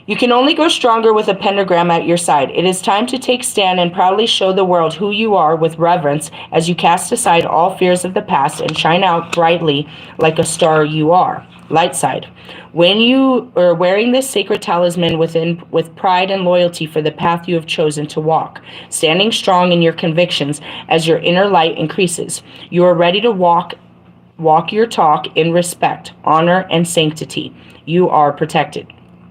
You can only grow stronger with a pentagram at your side. It is time to take stand and proudly show the world who you are with reverence as you cast aside all fears of the past and shine out brightly like a star you are. Light side. When you are wearing this sacred talisman with pride and loyalty for the path you have chosen to walk, standing strong in your convictions as your inner light increases, you are ready to walk your talk in respect, honor, and sanctity. You are protected.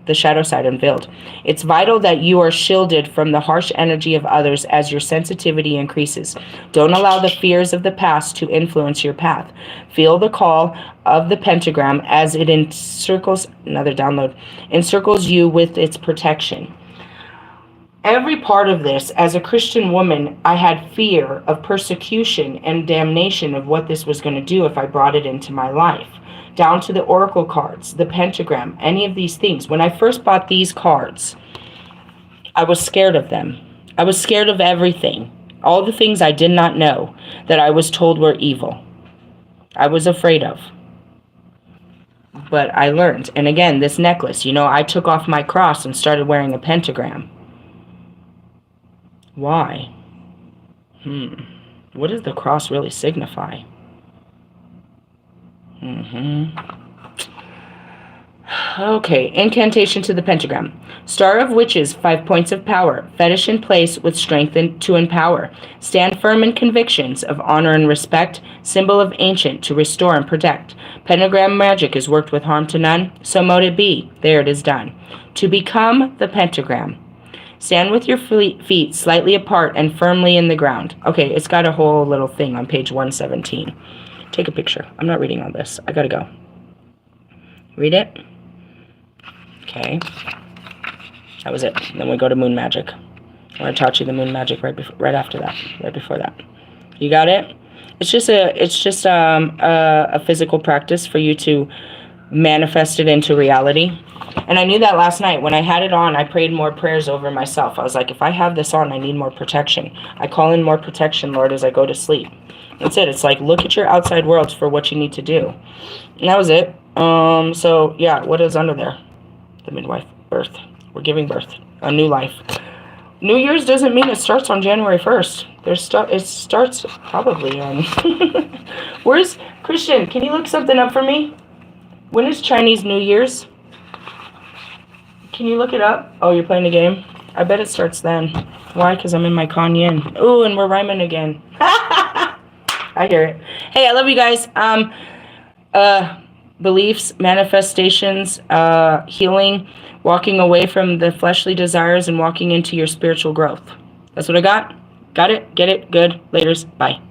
The shadow side unveiled. It's vital that you are shielded from the harsh energy of others as your sensitivity increases. Don't allow the fears of the past to influence your path. Feel the call of the pentagram as it encircles you with its protection. Every part of this, as a Christian woman, I had fear of persecution and damnation of what this was going to do if I brought it into my life. Down to the oracle cards, the pentagram, any of these things. When I first bought these cards, I was scared of them. I was scared of everything. All the things I did not know that I was told were evil. I was afraid of. But I learned. And again, this necklace, I took off my cross and started wearing a pentagram. Why? What does the cross really signify? Okay, incantation to the pentagram. Star of witches, 5 points of power. Fetish in place with strength to empower. Stand firm in convictions of honor and respect. Symbol of ancient to restore and protect. Pentagram magic is worked with harm to none. So mote it be. There it is done. To become the pentagram. Stand with your feet slightly apart and firmly in the ground. Okay, it's got a whole little thing on page 117. Take a picture. I'm not reading all this. I gotta go. Read it. Okay. That was it. Then we go to moon magic. I taught you the moon magic right after that. Right before that. You got it? It's just a physical practice for you to manifest it into reality. And I knew that last night. When I had it on, I prayed more prayers over myself. I was like, if I have this on, I need more protection. I call in more protection, Lord, as I go to sleep. That's it. It's like, look at your outside worlds for what you need to do. And that was it. So, yeah, what is under there? The midwife, birth. We're giving birth. A new life. New Year's doesn't mean it starts on January 1st. It starts probably on... Where's... Christian, can you look something up for me? When is Chinese New Year's? Can you look it up? Oh, you're playing a game? I bet it starts then. Why? Because I'm in my Kanyin. Ooh, and we're rhyming again. I hear it. Hey, I love you guys. Beliefs, manifestations, healing, walking away from the fleshly desires and walking into your spiritual growth. That's what I got. Got it? Get it? Good. Laters. Bye.